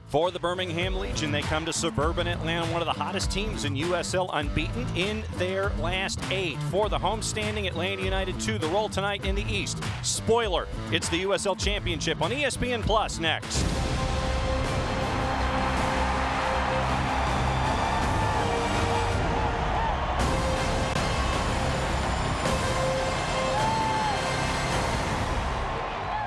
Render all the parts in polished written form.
For the Birmingham Legion, they come to suburban Atlanta, one of the hottest teams in USL, unbeaten in their last 8. For the homestanding Atlanta United 2, the roll tonight in the East. Spoiler, it's the USL Championship on ESPN Plus next.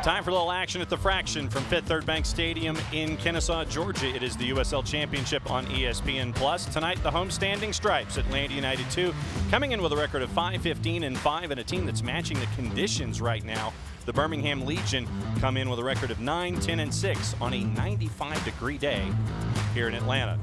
Time for a little action at the Fraction from Fifth Third Bank Stadium in Kennesaw, Georgia. It is the USL Championship on ESPN Plus. Tonight, the homestanding Stripes, Atlanta United 2, coming in with a record of 5-15-5 and a team that's matching the conditions right now. The Birmingham Legion come in with a record of 9-10-6 on a 95-degree day here in Atlanta.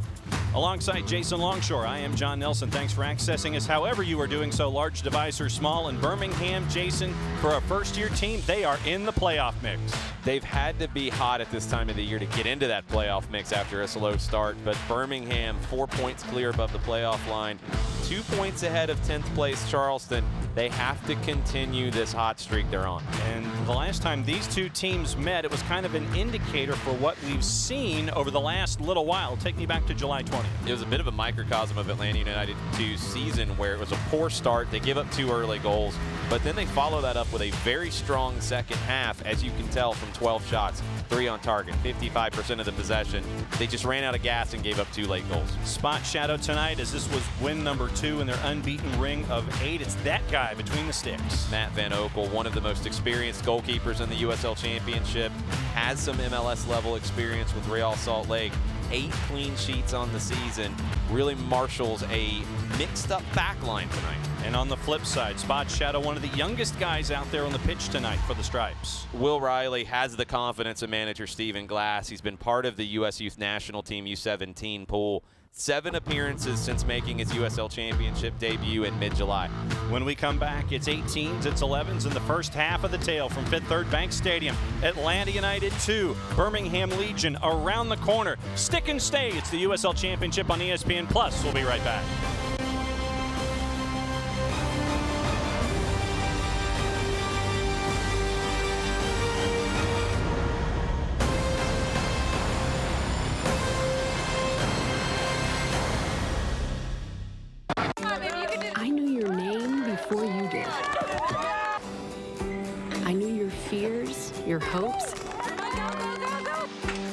Alongside Jason Longshore, I am John Nelson. Thanks for accessing us however you are doing so, large device or small. In Birmingham, Jason, for a first-year team, they are in the playoff mix. They've had to be hot at this time of the year to get into that playoff mix after a slow start, but Birmingham 4 points clear above the playoff line, 2 points ahead of 10th place Charleston. They have to continue this hot streak they're on. And the last time these two teams met, it was kind of an indicator for what we've seen over the last little while. Take me back to July 20th. It was a bit of a microcosm of Atlanta United 2's season where it was a poor start. They give up 2 early goals, but then they follow that up with a very strong second half, as you can tell from 12 shots, 3 on target, 55% of the possession. They just ran out of gas and gave up 2 late goals. Spot shadow tonight, as this was win number 2 in their unbeaten ring of 8. It's that guy between the sticks. Matt Van Oekel, one of the most experienced goalkeepers in the USL Championship, has some MLS level experience with Real Salt Lake. 8 clean sheets on the season, really marshals a mixed-up back line tonight. And on the flip side, Spot Shadow, one of the youngest guys out there on the pitch tonight for the Stripes. Will Riley has the confidence of manager Stephen Glass. He's been part of the U.S. Youth National Team U17 pool. 7 appearances since making his USL Championship debut in mid-July. When we come back, it's 18s, it's 11s in the first half of the tale from Fifth Third Bank Stadium. Atlanta United 2, Birmingham Legion around the corner. Stick and stay. It's the USL Championship on ESPN Plus. We'll be right back. I knew your name before you did. I knew your fears, your hopes.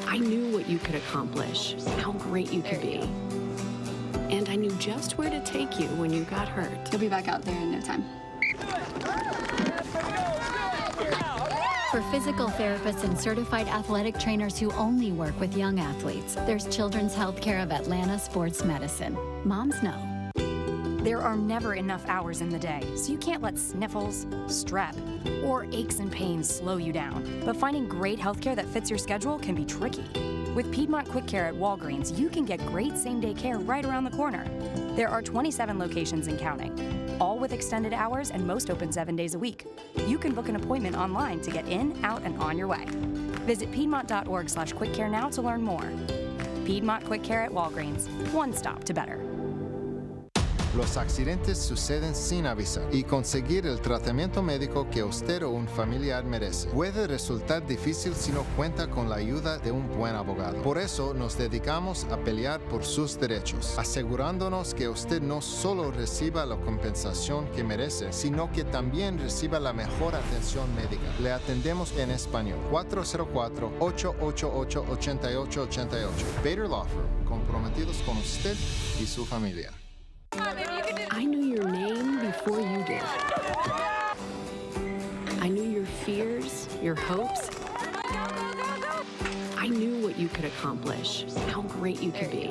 I knew what you could accomplish, how great you could be. And I knew just where to take you when you got hurt. You'll be back out there in no time. For physical therapists and certified athletic trainers who only work with young athletes, there's Children's Healthcare of Atlanta Sports Medicine. Moms know. There are never enough hours in the day, so you can't let sniffles, strep, or aches and pains slow you down. But finding great healthcare that fits your schedule can be tricky. With Piedmont Quick Care at Walgreens, you can get great same-day care right around the corner. There are 27 locations and counting, all with extended hours and most open 7 days a week. You can book an appointment online to get in, out, and on your way. Visit piedmont.org/quickcare now to learn more. Piedmont Quick Care at Walgreens, one stop to better. Los accidentes suceden sin avisar y conseguir el tratamiento médico que usted o un familiar merece puede resultar difícil si no cuenta con la ayuda de un buen abogado. Por eso nos dedicamos a pelear por sus derechos, asegurándonos que usted no solo reciba la compensación que merece, sino que también reciba la mejor atención médica. Le atendemos en español. 404-888-8888. Bader Law Firm, comprometidos con usted y su familia. I knew your name before you did. I knew your fears, your hopes. I knew what you could accomplish, how great you could be.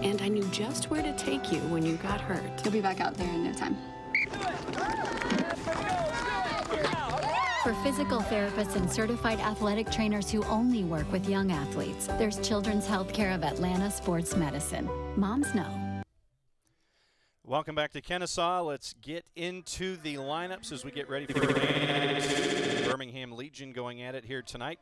And I knew just where to take you when you got hurt. You'll be back out there in no time. For physical therapists and certified athletic trainers who only work with young athletes, there's Children's Healthcare of Atlanta Sports Medicine. Moms know. Welcome back to Kennesaw. Let's get into the lineups as we get ready for the Birmingham Legion going at it here tonight.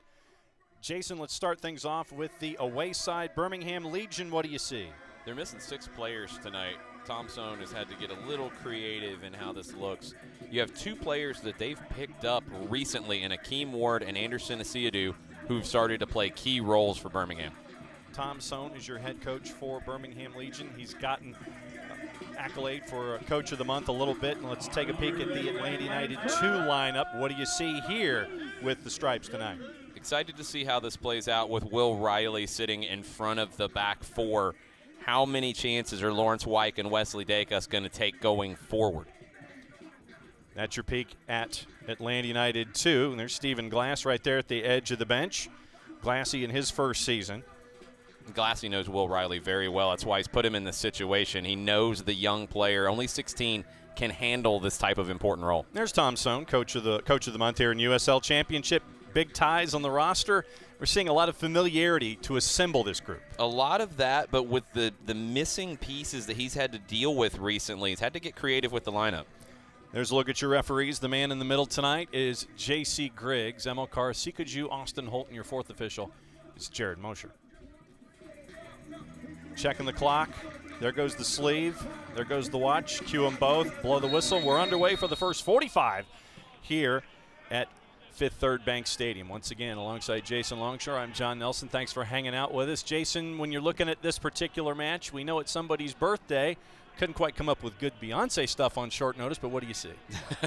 Jason, let's start things off with the away side. Birmingham Legion, what do you see? They're missing 6 players tonight. Tom Sohn has had to get a little creative in how this looks. You have 2 players that they've picked up recently in Akeem Ward and Anderson Asiadu, who've started to play key roles for Birmingham. Tom Sohn is your head coach for Birmingham Legion. He's gotten accolade for Coach of the Month a little bit. And let's take a peek at the Atlanta United 2 lineup. What do you see here with the Stripes tonight? Excited to see how this plays out with Will Riley sitting in front of the back four. How many chances are Lawrence Wyke and Wesley Dacus going to take going forward? That's your peek at Atlanta United 2. And there's Stephen Glass right there at the edge of the bench. Glassy in his first season. Glassy knows Will Riley very well. That's why he's put him in this situation. He knows the young player, only 16, can handle this type of important role. There's Tom Sohn, coach of the month here in USL Championship. Big ties on the roster. We're seeing a lot of familiarity to assemble this group. A lot of that, but with the missing pieces that he's had to deal with recently, he's had to get creative with the lineup. There's a look at your referees. The man in the middle tonight is J.C. Griggs, Emilcar Sikaju, Austin Holton. Your fourth official is Jared Mosher. Checking the clock. There goes the sleeve. There goes the watch. Cue them both. Blow the whistle. We're underway for the first 45 here at Fifth Third Bank Stadium. Once again, alongside Jason Longshore, I'm John Nelson. Thanks for hanging out with us. Jason, when you're looking at this particular match, we know it's somebody's birthday. Couldn't quite come up with good Beyonce stuff on short notice, but what do you see?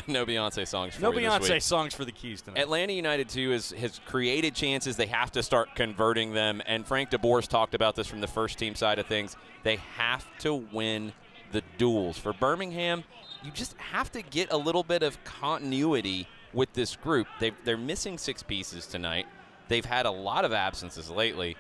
No Beyonce songs for No you this Beyonce week. songs for the Keys tonight. Atlanta United, too, has created chances. They have to start converting them. And Frank DeBoer's talked about this from the first team side of things. They have to win the duels. For Birmingham, you just have to get a little bit of continuity with this group. They're missing 6 pieces tonight. They've had a lot of absences lately.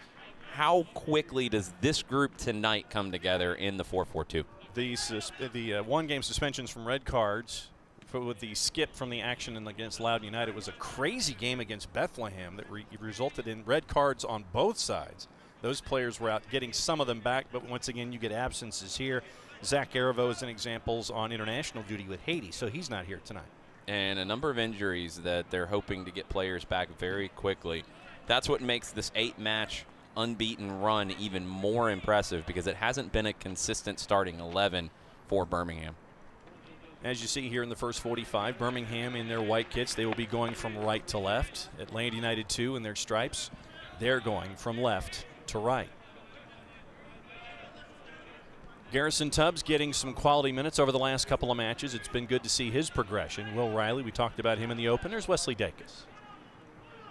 How quickly does this group tonight come together in the 4-4-2? The one-game suspensions from red cards with the skip from the action against Loudoun United was a crazy game against Bethlehem that resulted in red cards on both sides. Those players were out getting some of them back, but once again, you get absences here. Zach Aravo is an example on international duty with Haiti, so he's not here tonight. And a number of injuries that they're hoping to get players back very quickly. That's what makes this 8-match unbeaten run even more impressive, because it hasn't been a consistent starting 11 for Birmingham. As you see here in the first 45, Birmingham in their white kits, they will be going from right to left. Atlanta United 2 in their stripes, they're going from left to right. Garrison Tubbs getting some quality minutes over the last couple of matches. It's been good to see his progression. Will Riley, we talked about him in the open. There's Wesley Dacus.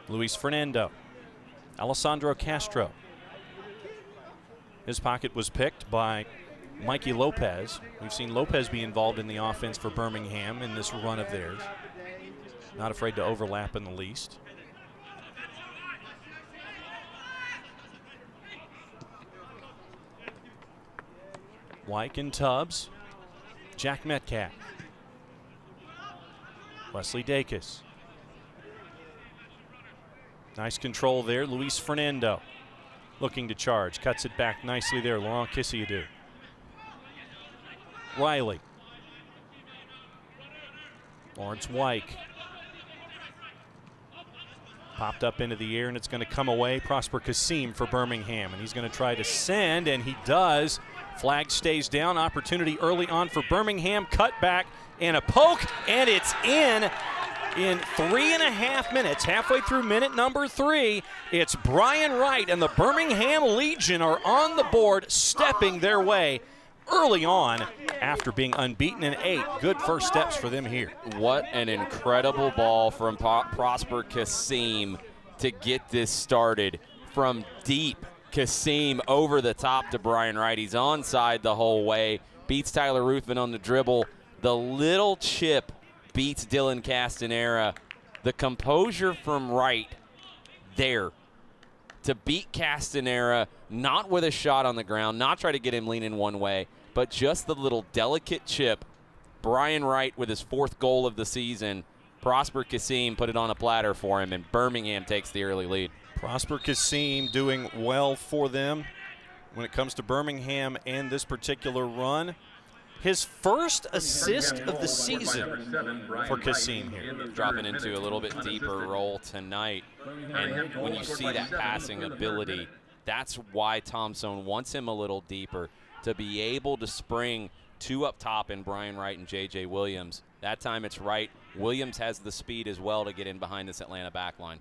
Luis Fernando. Alessandro Castro. His pocket was picked by Mikey Lopez. We've seen Lopez be involved in the offense for Birmingham in this run of theirs. Not afraid to overlap in the least. Wyke and Tubbs. Jack Metcalf. Wesley Dacus. Nice control there. Luis Fernando looking to charge. Cuts it back nicely there. Laurent Kissiadou. Riley. Lawrence Wyke. Popped up into the air, and it's going to come away. Prosper Kasim for Birmingham, and he's going to try to send, and he does. Flag stays down. Opportunity early on for Birmingham. Cut back and a poke, and it's in 3.5 minutes. Halfway through minute number 3, it's Brian Wright and the Birmingham Legion are on the board, stepping their way early on after being unbeaten in 8. Good first steps for them here. What an incredible ball from Prosper Kasim to get this started from deep. Kasim over the top to Brian Wright. He's onside the whole way. Beats Tyler Ruthven on the dribble. The little chip beats Dylan Castanera. The composure from Wright there to beat Castanera, not with a shot on the ground, not try to get him leaning one way, but just the little delicate chip. Brian Wright with his 4th goal of the season. Prosper Kasim put it on a platter for him, and Birmingham takes the early lead. Prosper Kasim doing well for them when it comes to Birmingham and this particular run. His first assist of the season for Kasim here. Dropping into a little bit deeper role tonight. And when you see that passing ability, that's why Tom Sohn wants him a little deeper, to be able to spring 2 up top in Brian Wright and J.J. Williams. That time it's Wright. Williams has the speed as well to get in behind this Atlanta back line.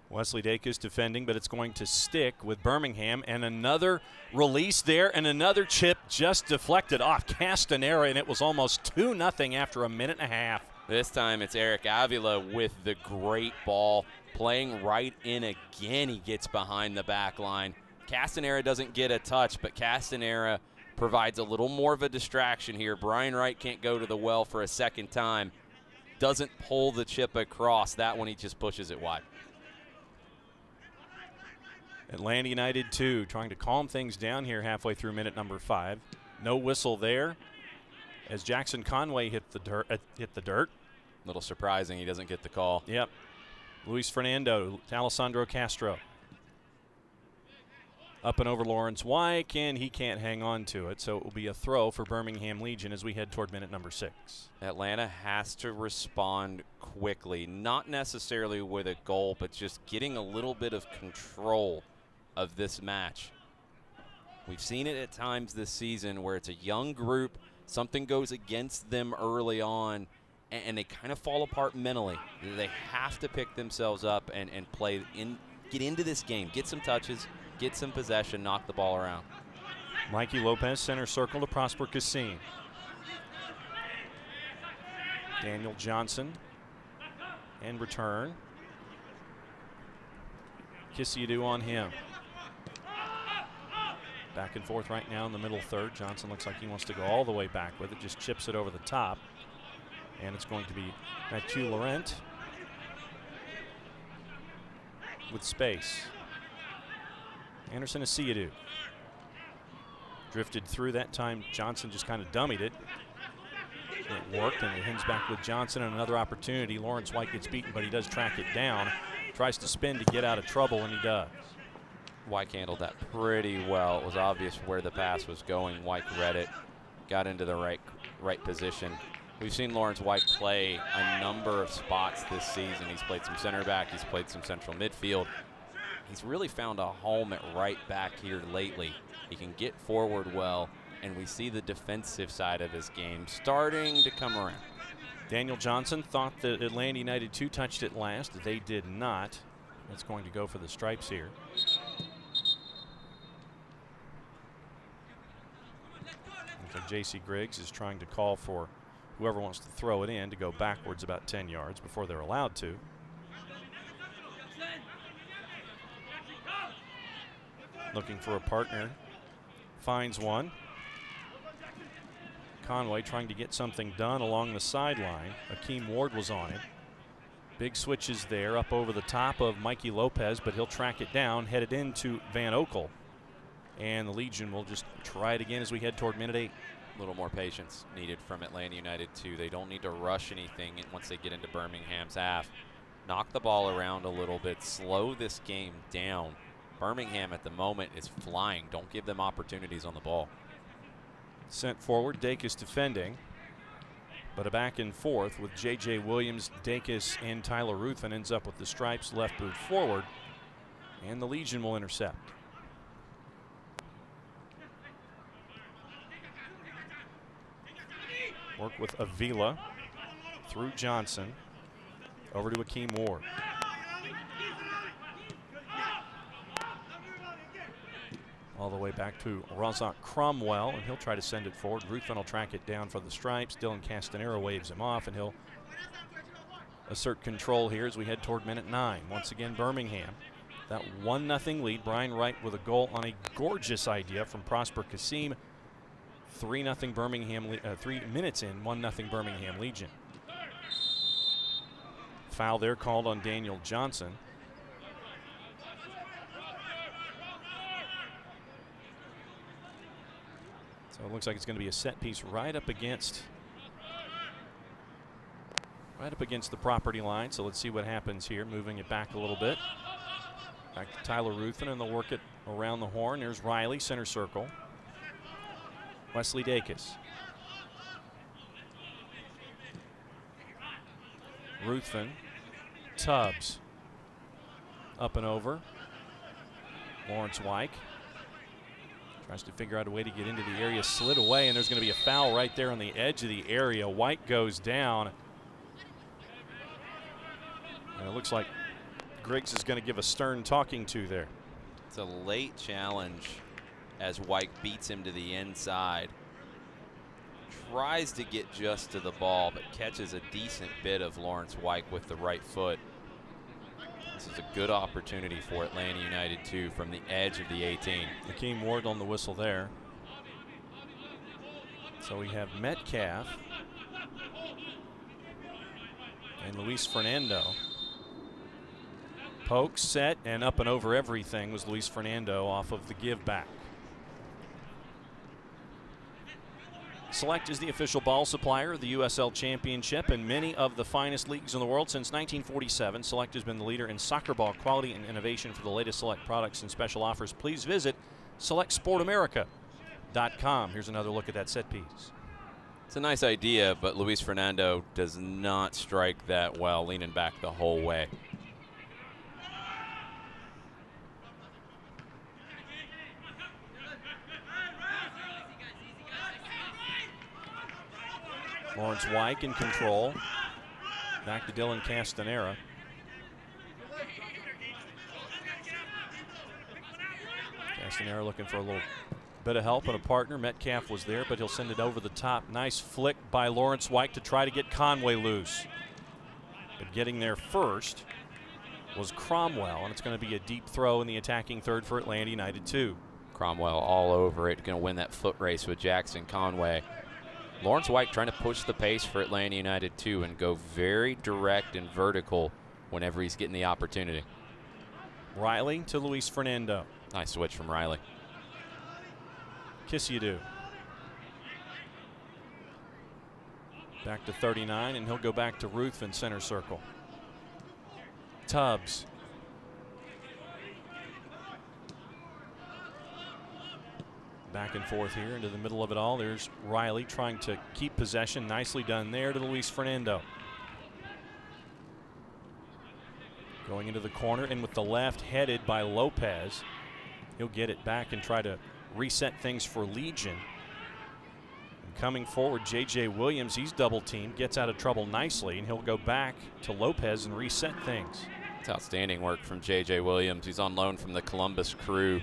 Wesley Dacus defending, but it's going to stick with Birmingham. And another release there, and another chip just deflected off Castanera, and it was almost 2-0 after a minute and a half. This time it's Eric Avila with the great ball, playing right in again. He gets behind the back line. Castanera doesn't get a touch, but Castanera provides a little more of a distraction here. Brian Wright can't go to the well for a second time. Doesn't pull the chip across. That one he just pushes it wide. Atlanta United 2 trying to calm things down here halfway through minute number 5. No whistle there as Jackson Conway hit the dirt. A little surprising he doesn't get the call. Yep. Luis Fernando to Alessandro Castro. Up and over Lawrence Wyke, and he can't hang on to it, so it will be a throw for Birmingham Legion as we head toward minute number 6. Atlanta has to respond quickly, not necessarily with a goal, but just getting a little bit of control of this match. We've seen it at times this season where it's a young group, something goes against them early on, and they kind of fall apart mentally. They have to pick themselves up and play in, get into this game, get some touches, get some possession, knock the ball around. Mikey Lopez, center circle to Prosper Kassim. Daniel Johnson, and return. Kissiadu on him. Back and forth right now in the middle third. Johnson looks like he wants to go all the way back with it, just chips it over the top. And it's going to be Mathieu Laurent with space. Anderson Asiadu. Drifted through that time. Johnson just kind of dummied it. It worked, and it hangs back with Johnson, and another opportunity. Lawrence White gets beaten, but he does track it down. Tries to spin to get out of trouble, and he does. White handled that pretty well. It was obvious where the pass was going. White read it, got into the right position. We've seen Lawrence White play a number of spots this season. He's played some center back. He's played some central midfield. He's really found a home at right back here lately. He can get forward well, and we see the defensive side of his game starting to come around. Daniel Johnson thought that Atlanta United 2 touched it last. They did not. That's going to go for the Stripes here. Looks like J.C. Griggs is trying to call for whoever wants to throw it in to go backwards about 10 yards before they're allowed to. Looking for a partner. Finds one. Conway trying to get something done along the sideline. Akeem Ward was on it. Big switches there up over the top of Mikey Lopez, but he'll track it down, headed into Van Okel. And the Legion will just try it again as we head toward minute 8. A little more patience needed from Atlanta United too. They don't need to rush anything once they get into Birmingham's half. Knock the ball around a little bit, slow this game down. Birmingham at the moment is flying. Don't give them opportunities on the ball. Sent forward, Dacus defending. But a back and forth with J.J. Williams, Dacus, and Tyler Ruthven ends up with the Stripes left boot forward. And the Legion will intercept. Work with Avila through Johnson. Over to Akeem Ward. All the way back to Razak Cromwell, and he'll try to send it forward. Ruthven will track it down for the Stripes. Dylan Castanera waves him off, and he'll assert control here as we head toward minute 9. Once again, Birmingham. That 1-0 lead. Brian Wright with a goal on a gorgeous idea from Prosper Kassim. 3-0 Birmingham, 3 minutes in, 1-0 Birmingham Legion. Foul there called on Daniel Johnson. So it looks like it's going to be a set piece right up against the property line. So let's see what happens here. Moving it back a little bit. Back to Tyler Ruthven, and they'll work it around the horn. There's Riley, center circle. Wesley Dacus. Ruthven. Tubbs. Up and over. Lawrence Wyke. Tries to figure out a way to get into the area, slid away, and there's going to be a foul right there on the edge of the area. White goes down. And it looks like Griggs is going to give a stern talking to there. It's a late challenge as White beats him to the inside. Tries to get just to the ball, but catches a decent bit of Lawrence White with the right foot. This is a good opportunity for Atlanta United 2 from the edge of the 18. Hakeem Ward on the whistle there. So we have Metcalf and Luis Fernando. Poke, set, and up and over everything was Luis Fernando off of the give back. Select is the official ball supplier of the USL Championship and many of the finest leagues in the world. Since 1947, Select has been the leader in soccer ball quality and innovation. For the latest Select products and special offers, please visit SelectSportAmerica.com. Here's another look at that set piece. It's a nice idea, but Luis Fernando does not strike that well, leaning back the whole way. Lawrence White in control. Back to Dylan Castanera. Castanera looking for a little bit of help and a partner. Metcalf was there, but he'll send it over the top. Nice flick by Lawrence White to try to get Conway loose. But getting there first was Cromwell, and it's going to be a deep throw in the attacking third for Atlanta United 2. Cromwell all over it, going to win that foot race with Jackson Conway. Lawrence White trying to push the pace for Atlanta United 2 and go very direct and vertical whenever he's getting the opportunity. Riley to Luis Fernando. Nice switch from Riley. Kissiadou. Back to 39, and he'll go back to Ruth in center circle. Tubbs. Back and forth here into the middle of it all. There's Riley trying to keep possession. Nicely done there to Luis Fernando. Going into the corner and with the left headed by Lopez. He'll get it back and try to reset things for Legion. And coming forward, J.J. Williams, he's double teamed, gets out of trouble nicely, and he'll go back to Lopez and reset things. It's outstanding work from J.J. Williams. He's on loan from the Columbus Crew.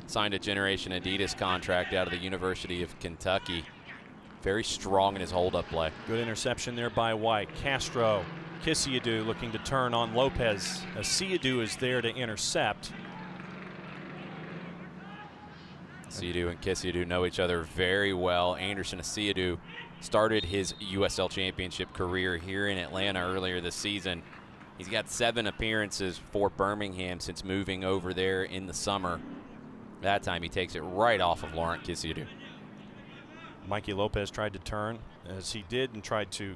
Signed a Generation Adidas contract out of the University of Kentucky. Very strong in his hold-up play. Good interception there by White. Castro, Kissiadou looking to turn on Lopez. Asiadou is there to intercept. Asiadou and Kissiadou know each other very well. Anderson Asiadou started his USL Championship career here in Atlanta earlier this season. He's got 7 appearances for Birmingham since moving over there in the summer. That time he takes it right off of Laurent Kissiadou. Mikey Lopez tried to turn as he did and tried to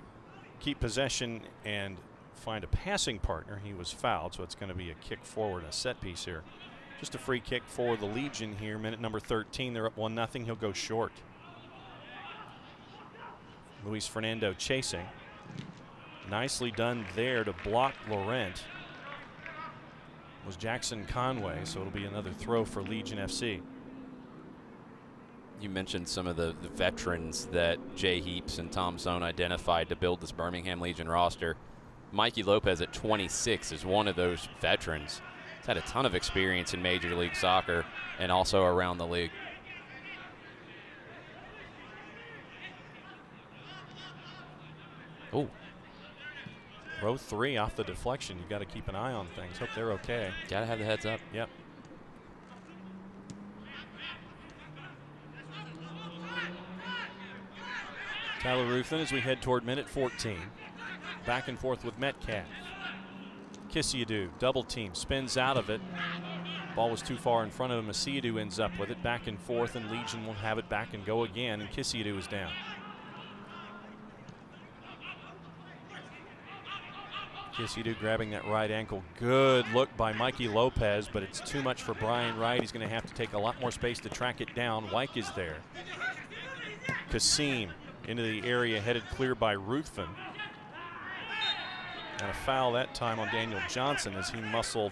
keep possession and find a passing partner. He was fouled, so it's going to be a kick forward, a set piece here. Just a free kick for the Legion here. Minute number 13. They're up 1-0. He'll go short. Luis Fernando chasing. Nicely done there to block Laurent. Was Jackson Conway, so it'll be another throw for Legion FC. You mentioned some of the veterans that Jay Heaps and Tom Zone identified to build this Birmingham Legion roster. Mikey Lopez at 26 is one of those veterans. He's had a ton of experience in Major League Soccer and also around the league. Oh. Row 3 off the deflection. You've got to keep an eye on things. Hope they're okay. Got to have the heads up. Yep. Tyler Ruthin as we head toward minute 14. Back and forth with Metcalf. Kissiadou, double team, spins out of it. Ball was too far in front of him. Asiadou ends up with it. Back and forth, and Legion will have it back and go again, and Kissiadou is down. Kissiadou grabbing that right ankle. Good look by Mikey Lopez, but it's too much for Brian Wright. He's going to have to take a lot more space to track it down. Wyke is there. Kasim into the area, headed clear by Ruthven. And a foul that time on Daniel Johnson as he muscled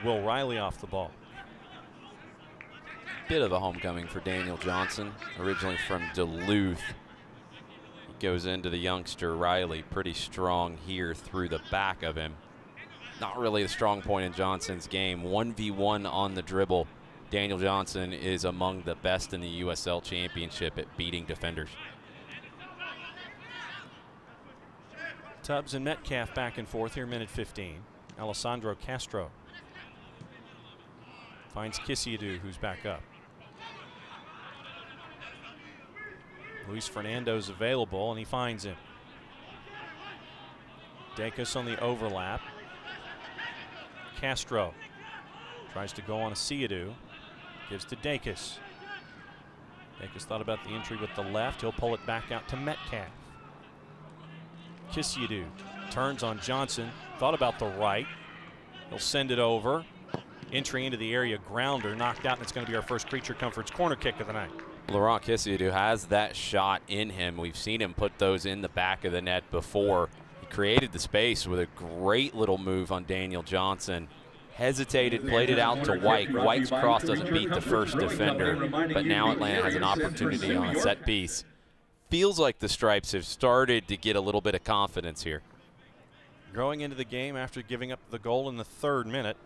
Will Riley off the ball. Bit of a homecoming for Daniel Johnson, originally from Duluth. Goes into the youngster Riley, pretty strong here through the back of him. not really the strong point in Johnson's game. 1v1 on the dribble. Daniel Johnson is among the best in the USL Championship at beating defenders. Tubbs and Metcalf back and forth here, minute 15. Alessandro Castro finds Kisiadu, who's back up. Luis Fernando's available, and he finds him. Dacus on the overlap. Castro tries to go on a Kisiadu. Gives to Dacus. Dacus thought about the entry with the left. He'll pull it back out to Metcalf. Kisiadu turns on Johnson. Thought about the right. He'll send it over. Entry into the area, grounder, knocked out, and it's going to be our first Creature Comforts corner kick of the night. Laurent Kisiadu has that shot in him. We've seen him put those in the back of the net before. He created the space with a great little move on Daniel Johnson. Hesitated, played it out to White. White's cross doesn't beat the first defender, but now Atlanta has an opportunity on a set piece. Feels like the Stripes have started to get a little bit of confidence here. Going into the game after giving up the goal in the 3rd minute.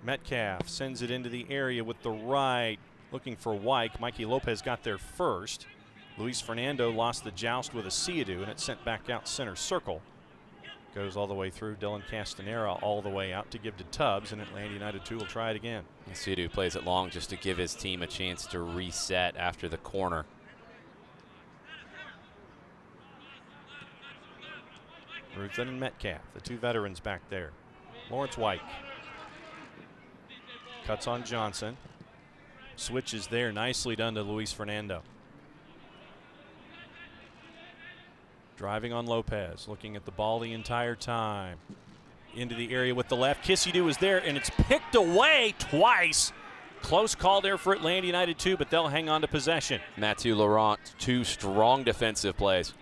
Metcalf sends it into the area with the right, looking for White. Mikey Lopez got there first. Luis Fernando lost the joust with a Kisiadu, and it's sent back out center circle. Goes all the way through. Dylan Castanera all the way out to give to Tubbs, and Atlanta United 2 will try it again. Kisiadu plays it long just to give his team a chance to reset after the corner. Ruthven and Metcalf, the 2 veterans back there. Lawrence White cuts on Johnson. Switches there, nicely done to Luis Fernando. Driving on Lopez, looking at the ball the entire time. Into the area with the left. Kisiadu is there, and it's picked away twice. Close call there for Atlanta United 2, but they'll hang on to possession. Mathieu Laurent, 2 strong defensive plays.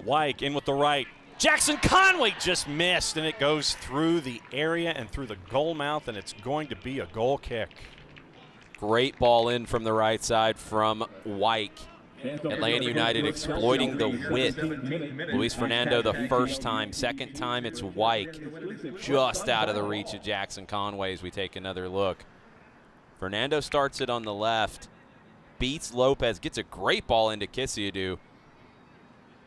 Wyke in with the right. Jackson Conway just missed, and it goes through the area and through the goal mouth, and it's going to be a goal kick. Great ball in from the right side from Wyke. Atlanta United exploiting the width. Luis Fernando the first time. Second time it's Wyke. Just out of the reach of Jackson Conway as we take another look. Fernando starts it on the left. Beats Lopez. Gets a great ball into Kisiadu.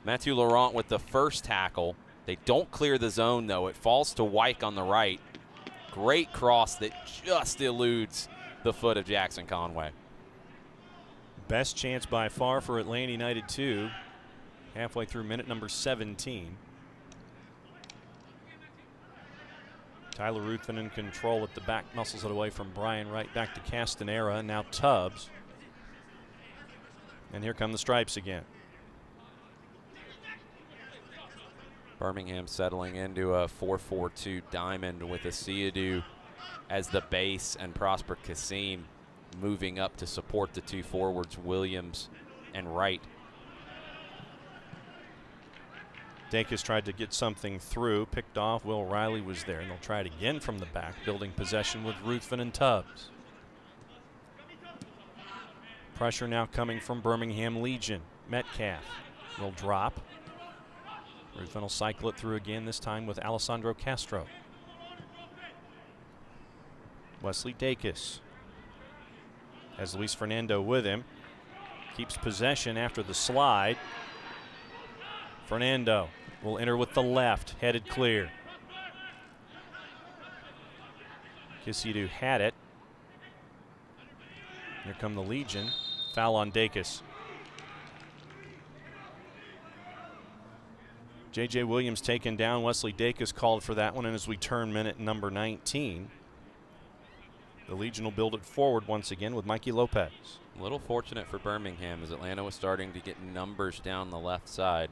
Mathieu Laurent with the first tackle. They don't clear the zone, though. It falls to Wyke on the right. Great cross that just eludes the foot of Jackson Conway. Best chance by far for Atlanta United 2. Halfway through minute number 17. Tyler Ruthven in control at the back. Muscles it away from Brian Wright. Back to Castanera. Now Tubbs. And here come the Stripes again. Birmingham settling into a 4-4-2 diamond with a Kisiadu as the base and Prosper Kasim moving up to support the 2 forwards, Williams and Wright. Dacus tried to get something through, picked off. Will Riley was there, and they'll try it again from the back, building possession with Ruthven and Tubbs. Pressure now coming from Birmingham Legion. Metcalf will drop. Ruthven will cycle it through again, this time with Alessandro Castro. Wesley Dacus has Luis Fernando with him. Keeps possession after the slide. Fernando will enter with the left, headed clear. Kisiadu had it. Here come the Legion. Foul on Dacus. J.J. Williams taken down. Wesley Dacus called for that one, and as we turn minute number 19, the Legion will build it forward once again with Mikey Lopez. A little fortunate for Birmingham as Atlanta was starting to get numbers down the left side.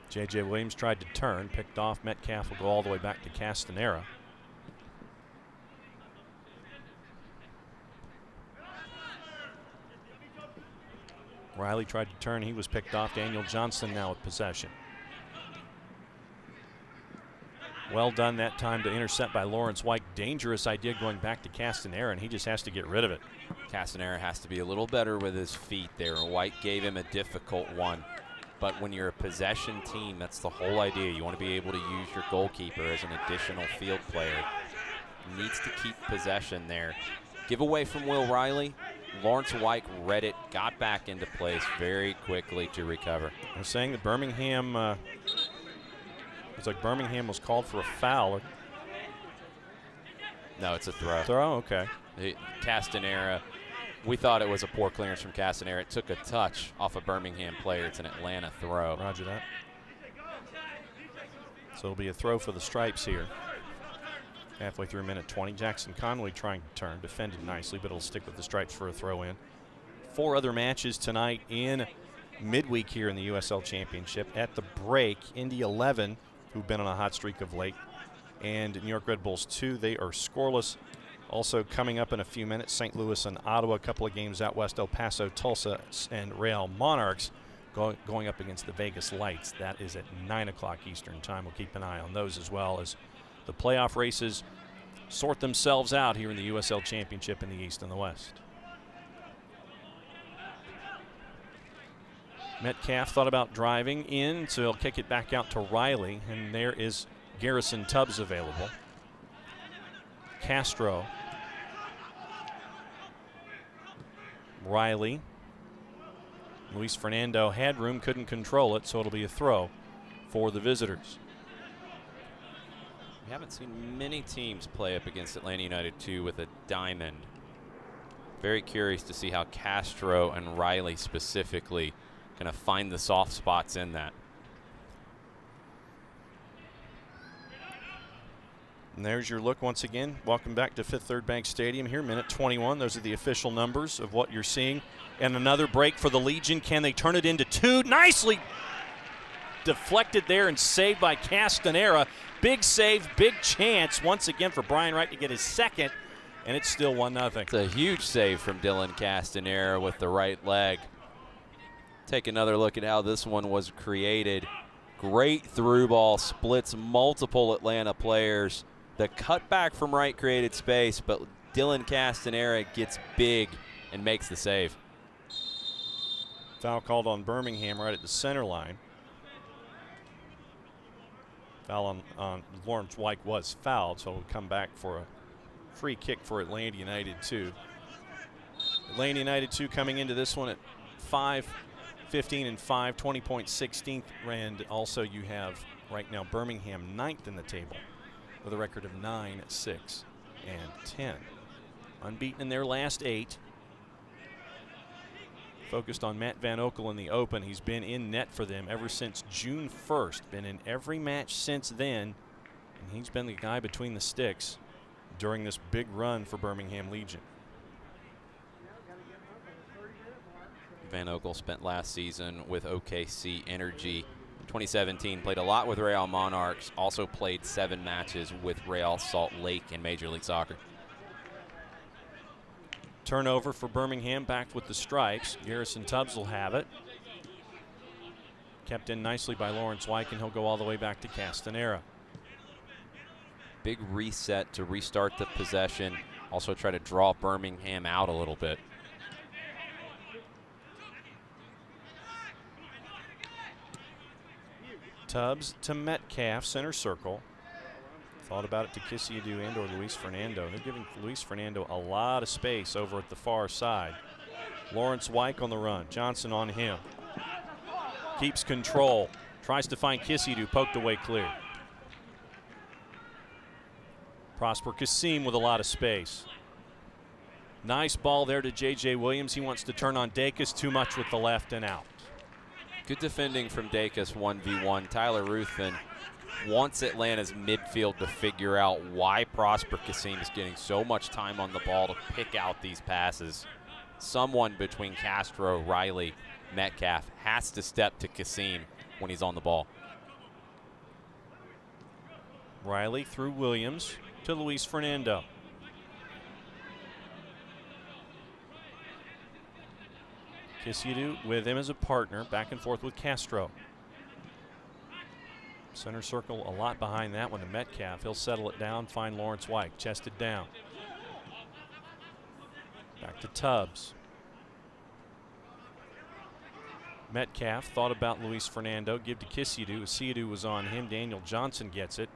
J.J. Williams tried to turn, picked off. Metcalf will go all the way back to Castanera. Riley tried to turn. He was picked off. Daniel Johnson now with possession. Well done that time to intercept by Lawrence White. Dangerous idea going back to Castanera, and he just has to get rid of it. Castanera has to be a little better with his feet there. White gave him a difficult one. But when you're a possession team, that's the whole idea. You want to be able to use your goalkeeper as an additional field player. Needs to keep possession there. Giveaway from Will Riley. Lawrence White read it, got back into place very quickly to recover. I'm saying that Birmingham, it's like Birmingham was called for a foul. No, it's a throw. Throw, okay. Castanera, we thought it was a poor clearance from Castanera. It took a touch off a Birmingham player. It's an Atlanta throw. Roger that. So it'll be a throw for the Stripes here. Halfway through minute 20. Jackson Conway trying to turn, defended nicely, but it'll stick with the Stripes for a throw in. 4 other matches tonight in midweek here in the USL Championship. At the break, Indy 11, who've been on a hot streak of late, and New York Red Bulls 2, they are scoreless. Also coming up in a few minutes, St. Louis and Ottawa, a couple of games out west, El Paso, Tulsa, and Real Monarchs going up against the Vegas Lights. That is at 9 o'clock Eastern time. We'll keep an eye on those as well as the playoff races sort themselves out here in the USL Championship in the East and the West. Metcalf thought about driving in, so he'll kick it back out to Riley, and there is Garrison Tubbs available. Castro. Riley. Luis Fernando had room, couldn't control it, so it'll be a throw for the visitors. We haven't seen many teams play up against Atlanta United 2 with a diamond. Very curious to see how Castro and Riley specifically going to find the soft spots in that. And there's your look once again. Welcome back to Fifth Third Bank Stadium here, minute 21. Those are the official numbers of what you're seeing. And another break for the Legion. Can they turn it into 2? Nicely deflected there and saved by Castanera. Big save, big chance once again for Brian Wright to get his second, and it's still 1-0. It's a huge save from Dylan Castanera with the right leg. Take another look at how this one was created. Great through ball, splits multiple Atlanta players. The cutback from Wright created space, but Dylan Castanera gets big and makes the save. Foul called on Birmingham right at the center line. Foul on Lawrence White was fouled, so we'll come back for a free kick for Atlanta United 2. Atlanta United 2 coming into this one at 5-15-5, 20 points, 16th. And also you have right now Birmingham 9th in the table with a record of 9-6-10. Unbeaten in their last 8. Focused on Matt Van Oekel in the open. He's been in net for them ever since June 1st. Been in every match since then. And he's been the guy between the sticks during this big run for Birmingham Legion. Van Oekel spent last season with OKC Energy. 2017, played a lot with Real Monarchs. Also played 7 matches with Real Salt Lake in Major League Soccer. Turnover for Birmingham, back with the Stripes. Garrison Tubbs will have it. Kept in nicely by Lawrence White, and he'll go all the way back to Castanera. Big reset to restart the possession. Also try to draw Birmingham out a little bit. Tubbs to Metcalf, center circle. Thought about it to Kisiadu and or Luis Fernando. They're giving Luis Fernando a lot of space over at the far side. Lawrence White on the run. Johnson on him. Keeps control. Tries to find Kisiadu, poked away clear. Prosper Kasim with a lot of space. Nice ball there to J.J. Williams. He wants to turn on Dacus, too much with the left and out. Good defending from Dacus 1v1. Tyler Ruthven wants Atlanta's midfield to figure out why Prosper Kasim is getting so much time on the ball to pick out these passes. Someone between Castro, Riley, Metcalf has to step to Kasim when he's on the ball. Riley through Williams to Luis Fernando. Kisiadu with him as a partner, back and forth with Castro. Center circle a lot behind that one to Metcalf. He'll settle it down, find Lawrence White, chested down. Back to Tubbs. Metcalf thought about Luis Fernando, give to Kisiadu. Kisiadu was on him. Daniel Johnson gets it.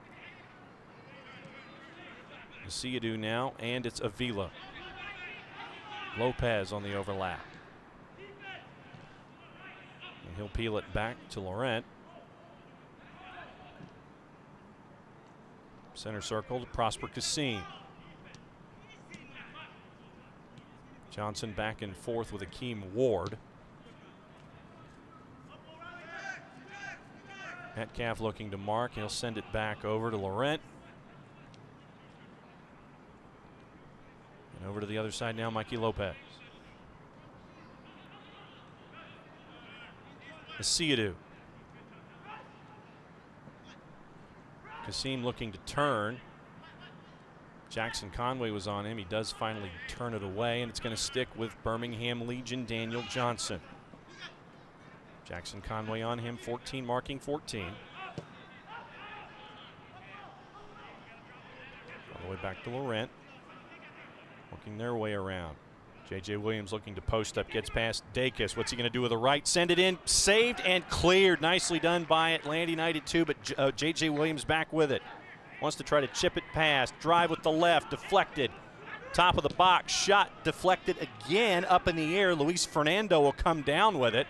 Kisiadu now, and it's Avila. Lopez on the overlap. And he'll peel it back to Laurent. Center circle to Prosper Kasim. Johnson back and forth with Akeem Ward. Metcalf looking to mark. He'll send it back over to Laurent. And over to the other side now, Mikey Lopez. Kisiadu. Kasim looking to turn. Jackson Conway was on him. He does finally turn it away, and it's going to stick with Birmingham Legion Daniel Johnson. Jackson Conway on him, 14, marking 14. All the way back to Laurent. Working their way around. J.J. Williams looking to post up, gets past Dacus. What's he going to do with the right? Send it in, saved and cleared. Nicely done by Atlanta United 2, but J.J. Williams back with it. Wants to try to chip it past. Drive with the left, deflected. Top of the box, shot deflected again up in the air. Luis Fernando will come down with it.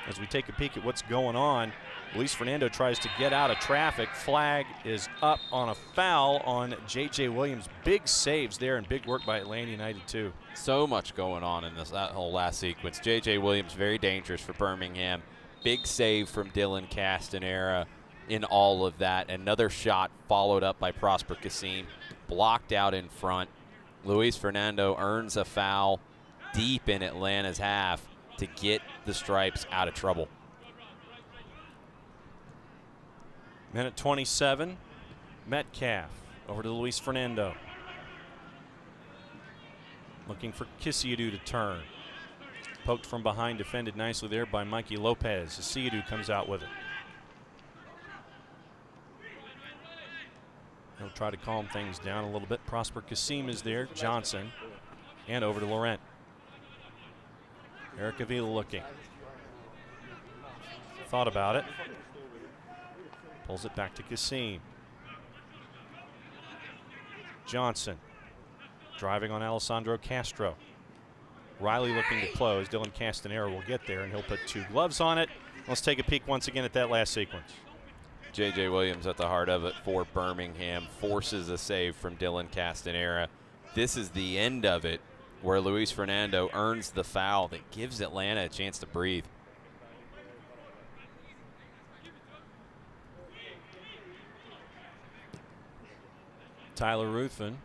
As we take a peek at what's going on, Luis Fernando tries to get out of traffic. Flag is up on a foul on J.J. Williams. Big saves there and big work by Atlanta United too. So much going on in that whole last sequence. J.J. Williams very dangerous for Birmingham. Big save from Dylan Castanera in all of that. Another shot followed up by Prosper Kasim. Blocked out in front. Luis Fernando earns a foul deep in Atlanta's half to get the Stripes out of trouble. Minute 27, Metcalf over to Luis Fernando. Looking for Kisiadu to turn. Poked from behind, defended nicely there by Mikey Lopez. Kisiadu comes out with it. He'll try to calm things down a little bit. Prosper Kasim is there, Johnson, and over to Laurent. Eric Avila looking. Thought about it. Pulls it back to Kasim. Johnson driving on Alessandro Castro. Riley looking to close. Dylan Castanera will get there, and he'll put two gloves on it. Let's take a peek once again at that last sequence. J.J. Williams at the heart of it for Birmingham. Forces a save from Dylan Castanera. This is the end of it, where Luis Fernando earns the foul that gives Atlanta a chance to breathe. Tyler Ruthven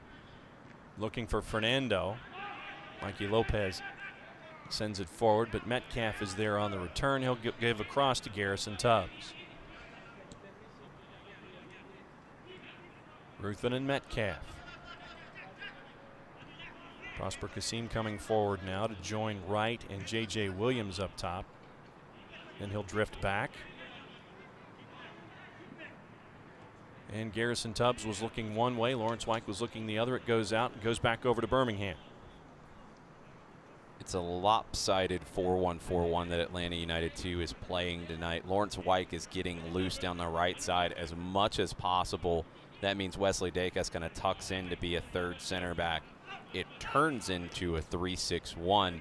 looking for Fernando. Mikey Lopez sends it forward, but Metcalf is there on the return. He'll give across to Garrison Tubbs. Ruthven and Metcalf. Prosper Kasim coming forward now to join Wright and J.J. Williams up top. Then he'll drift back. And Garrison Tubbs was looking one way. Lawrence White was looking the other. It goes out and goes back over to Birmingham. It's a lopsided 4-1-4-1 that Atlanta United 2 is playing tonight. Lawrence White is getting loose down the right side as much as possible. That means Wesley Dacus kind of tucks in to be a third center back. It turns into a 3-6-1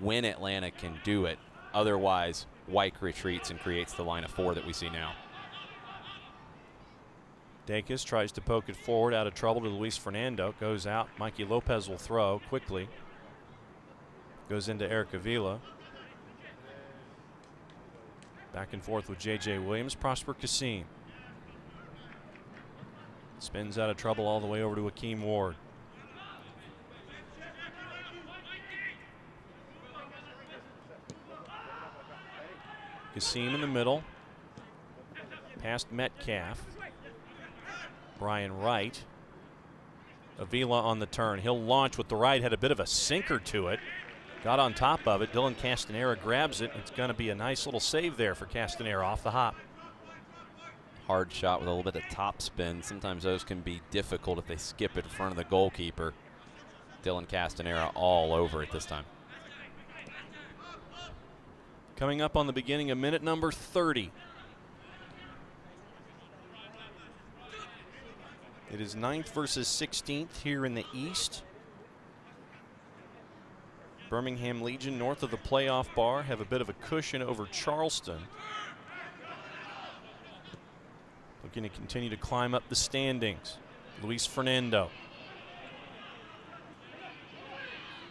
when Atlanta can do it. Otherwise, White retreats and creates the line of four that we see now. Dacus tries to poke it forward, out of trouble to Luis Fernando. Goes out. Mikey Lopez will throw quickly. Goes into Eric Avila. Back and forth with J.J. Williams. Prosper Kasim. Spins out of trouble all the way over to Akeem Ward. Kasim in the middle. Past Metcalf. Brian Wright. Avila on the turn. He'll launch with the right. Had a bit of a sinker to it. Got on top of it. Dylan Castanera grabs it. It's going to be a nice little save there for Castanera off the hop. Hard shot with a little bit of top spin. Sometimes those can be difficult if they skip it in front of the goalkeeper. Dylan Castanera all over it this time. Coming up on the beginning of minute number 30. It is 9th versus 16th here in the East. Birmingham Legion, north of the playoff bar, have a bit of a cushion over Charleston. Looking to continue to climb up the standings. Luis Fernando.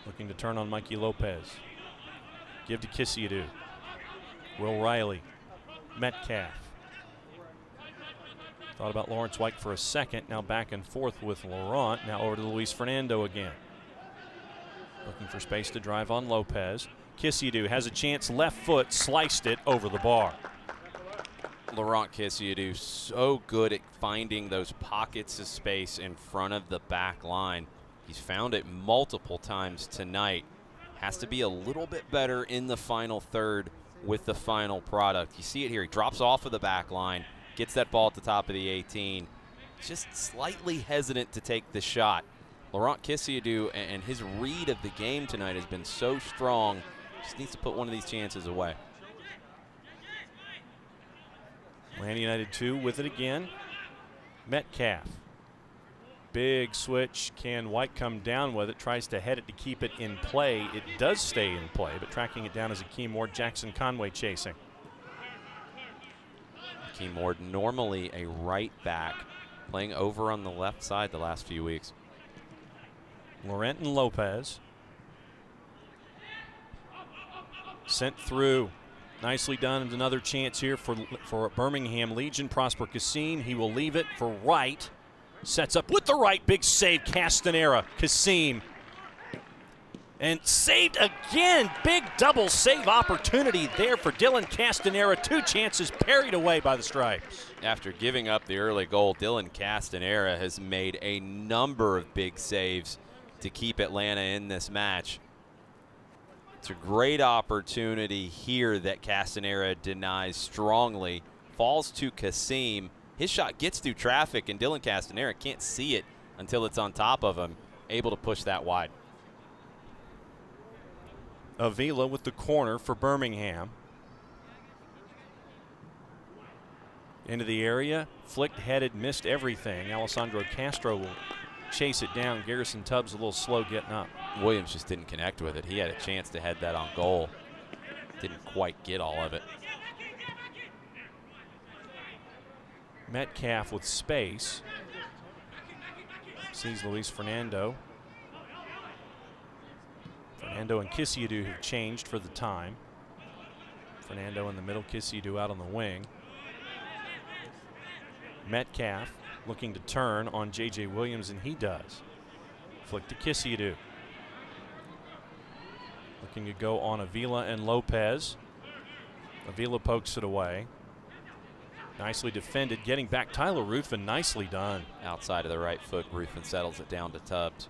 Looking to turn on Mikey Lopez. Give to Kisiadu. Will Riley. Metcalf. Thought about Lawrence White for a second. Now back and forth with Laurent. Now over to Luis Fernando again. Looking for space to drive on Lopez. Kisiadu has a chance. Left foot. Sliced it over the bar. Laurent Kisiadu so good at finding those pockets of space in front of the back line. He's found it multiple times tonight. Has to be a little bit better in the final third with the final product. You see it here. He drops off of the back line, gets that ball at the top of the 18. Just slightly hesitant to take the shot. Laurent Kisiadu and his read of the game tonight has been so strong. Just needs to put one of these chances away. Atlanta United 2 with it again. Metcalf. Big switch. Can White come down with it? Tries to head it to keep it in play. It does stay in play, but tracking it down is Akeem Ward. Jackson Conway chasing. Akeem Ward, normally a right back, playing over on the left side the last few weeks. Laurent and Lopez. Sent through. Nicely done. And another chance here for Birmingham Legion. Prosper Kassim. He will leave it for right. Sets up with the right. Big save. Castanera. Kassim. And saved again. Big double save opportunity there for Dylan Castanera. 2 chances parried away by the Stripes. After giving up the early goal, Dylan Castanera has made a number of big saves to keep Atlanta in this match. It's a great opportunity here that Castanera denies strongly. Falls to Kassim. His shot gets through traffic, and Dylan Castanera can't see it until it's on top of him. Able to push that wide. Avila with the corner for Birmingham. Into the area. Flicked, headed, missed everything. Alessandro Castro will chase it down. Garrison Tubbs a little slow getting up. Williams just didn't connect with it. He had a chance to head that on goal. Didn't quite get all of it. Metcalf with space. Sees Luis Fernando. Fernando and Kisiadu have changed for the time. Fernando in the middle, Kisiadu out on the wing. Metcalf looking to turn on J.J. Williams, and he does. Flick to Kisiadu. Looking to go on Avila and Lopez. Avila pokes it away. Nicely defended. Getting back Tyler Ruffin, nicely done. Outside of the right foot, Ruffin settles it down to Tubbs.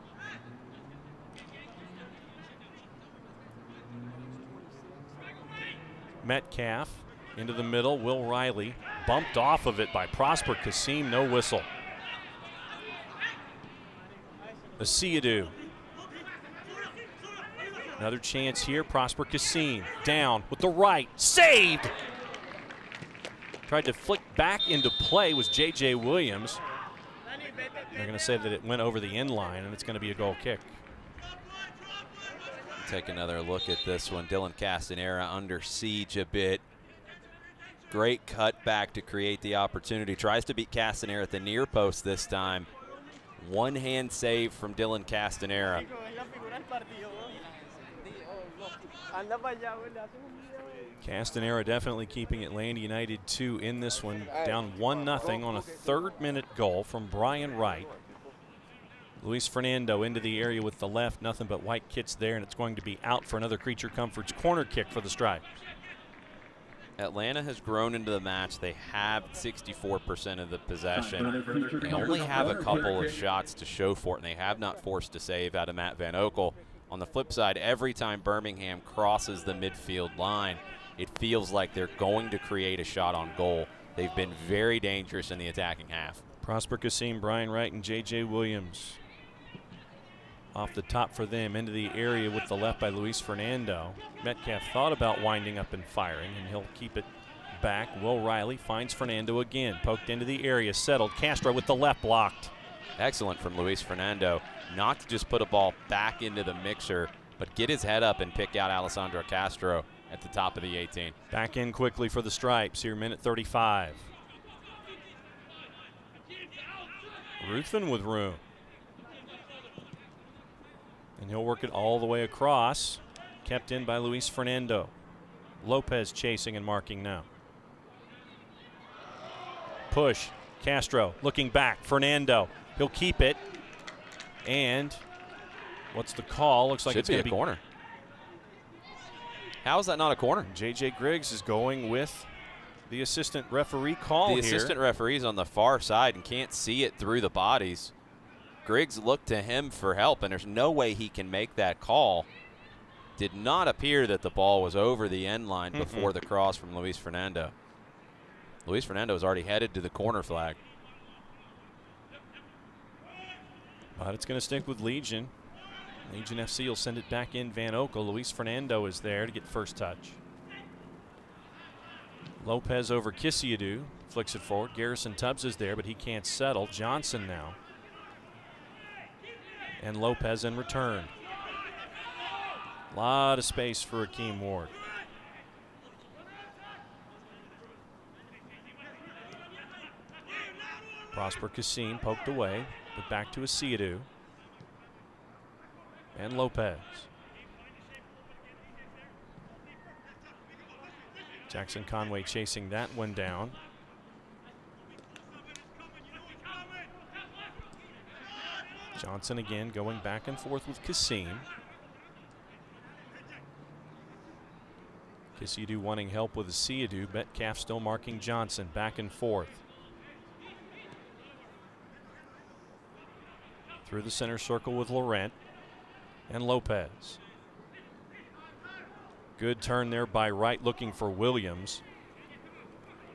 Metcalf into the middle. Will Riley bumped off of it by Prosper Kassim. No whistle. Asiadu. Another chance here. Prosper Kassim down with the right. Saved! Tried to flick back into play was J.J. Williams. They're going to say that it went over the end line, and it's going to be a goal kick. Take another look at this one. Dylan Castanera under siege a bit. Great cut back to create the opportunity. Tries to beat Castanera at the near post this time. One hand save from Dylan Castanera. Castanera definitely keeping Atlanta United 2 in this one. Down 1-0 on a 3rd-minute goal from Brian Wright. Luis Fernando into the area with the left. Nothing but white kits there, and it's going to be out for another Creature Comforts corner kick for the Stripes. Atlanta has grown into the match. They have 64% of the possession. They only have a couple of shots to show for it, and they have not forced a save out of Matt Van Oekel. On the flip side, every time Birmingham crosses the midfield line, it feels like they're going to create a shot on goal. they've been very dangerous in the attacking half. Prosper Kasim, Brian Wright, and J.J. Williams off the top for them, into the area with the left by Luis Fernando. Metcalf thought about winding up and firing, and he'll keep it back. Will Riley finds Fernando again, poked into the area, settled. Castro with the left, blocked. Excellent from Luis Fernando, not to just put a ball back into the mixer, but get his head up and pick out Alessandro Castro at the top of the 18. Back in quickly for the Stripes here, minute 35. Ruthven with room. And he'll work it all the way across. Kept in by Luis Fernando. Lopez chasing and marking now. Push. Castro looking back. Fernando. He'll keep it. And what's the call? Looks like it's going to be a corner. How is that not a corner? J.J. Griggs is going with the assistant referee call here. The assistant referee's on the far side and can't see it through the bodies. Griggs looked to him for help, and there's no way he can make that call. Did not appear that the ball was over the end line before the cross from Luis Fernando. Luis Fernando is already headed to the corner flag. But it's going to stick with Legion. Legion FC will send it back in Van Okel. Luis Fernando is there to get first touch. Lopez over Kisiadu. Flicks it forward. Garrison Tubbs is there, but he can't settle. Johnson now. And Lopez in return. A lot of space for Akeem Ward. Prosper Kasim poked away, but back to Asiadu. And Lopez. Jackson Conway chasing that one down. Johnson again going back and forth with Kasim. Kisiadu wanting help with Asiadu. Metcalf still marking Johnson. Back and forth. Through the center circle with Laurent and Lopez. Good turn there by Wright looking for Williams.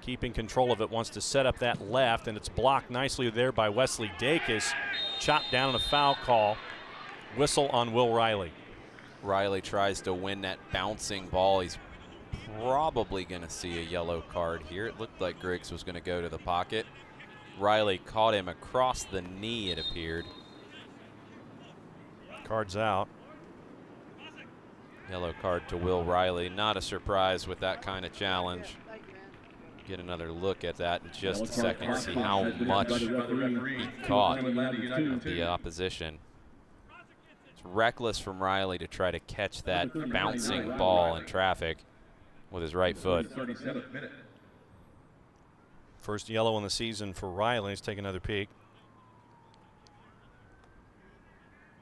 Keeping control of it, wants to set up that left, and it's blocked nicely there by Wesley Dacus. Chopped down on a foul call. Whistle on Will Riley. Riley tries to win that bouncing ball. He's probably going to see a yellow card here. It looked like Griggs was going to go to the pocket. Riley caught him across the knee, it appeared. Card's out. Yellow card to Will Riley. Not a surprise with that kind of challenge. Get another look at that in just a second. See how much he caught of the opposition. It's reckless from Riley to try to catch that bouncing ball in traffic with his right foot. First yellow in the season for Riley. Let's take another peek.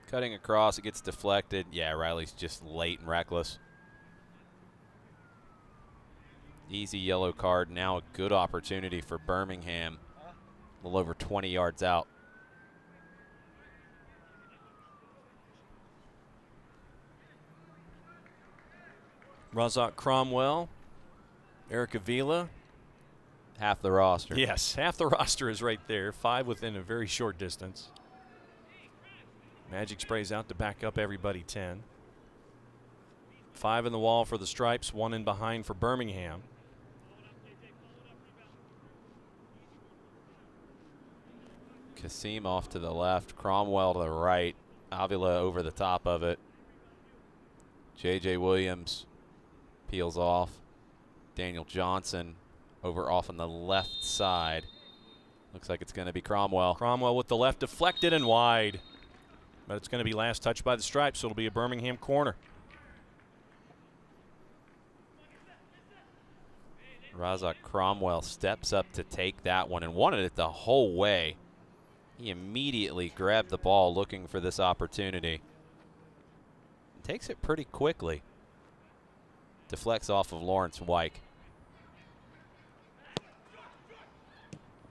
Cutting across, it gets deflected. Yeah, Riley's just late and reckless. Easy yellow card. Now a good opportunity for Birmingham. A little over 20 yards out. Razak Cromwell, Eric Avila. Half the roster. Yes, half the roster is right there. 5 within a very short distance. Magic sprays out to back up everybody 10. 5 in the wall for the Stripes, 1 in behind for Birmingham. Kasim off to the left, Cromwell to the right, Avila over the top of it. J.J. Williams peels off. Daniel Johnson over off on the left side. Looks like it's going to be Cromwell. Cromwell with the left, deflected and wide. But it's going to be last touch by the Stripes, so it'll be a Birmingham corner. Razak Cromwell steps up to take that one and wanted it the whole way. He immediately grabbed the ball looking for this opportunity. Takes it pretty quickly. Deflects off of Lawrence Wyke.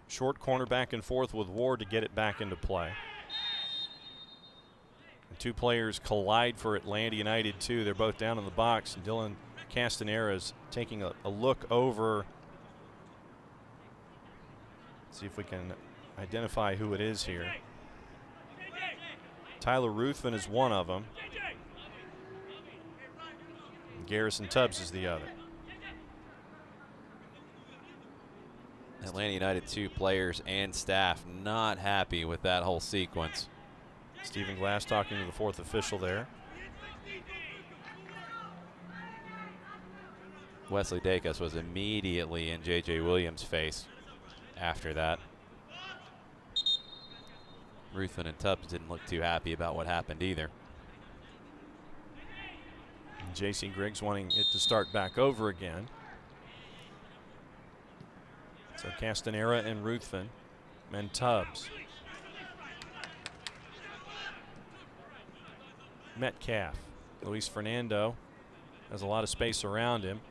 Short corner back and forth with Ward to get it back into play. The 2 players collide for Atlanta United too. They're both down in the box. And Dylan Castanera is taking a look over See if we can identify who it is here. Tyler Ruthven is one of them. Garrison Tubbs is the other. Atlanta United 2 players and staff not happy with that whole sequence. Stephen Glass talking to the fourth official there. Wesley Dacus was immediately in J.J. Williams' face after that. Ruthven and Tubbs didn't look too happy about what happened either. J.C. Griggs wanting it to start back over again. So Castanera and Ruthven, and Tubbs. Metcalf. Luis Fernando has a lot of space around him.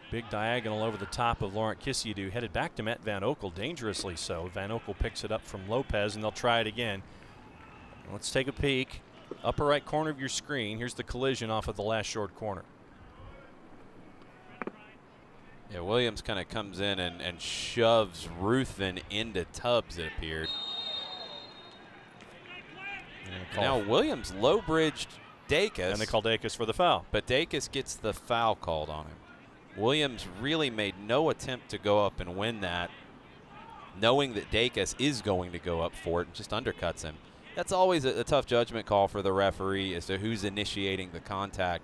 Big diagonal over the top of Laurent Kisiadou, headed back to Matt Van Oekel, dangerously so. Van Oekel picks it up from Lopez, and they'll try it again. Let's take a peek. Upper right corner of your screen. Here's the collision off of the last short corner. Yeah, Williams kind of comes in and shoves Ruthven into Tubbs, it appeared. Now Williams low-bridged Dacus. And they call Dacus for the foul. But Dacus gets the foul called on him. Williams really made no attempt to go up and win that, knowing that Dacus is going to go up for it and just undercuts him. That's always a tough judgment call for the referee as to who's initiating the contact.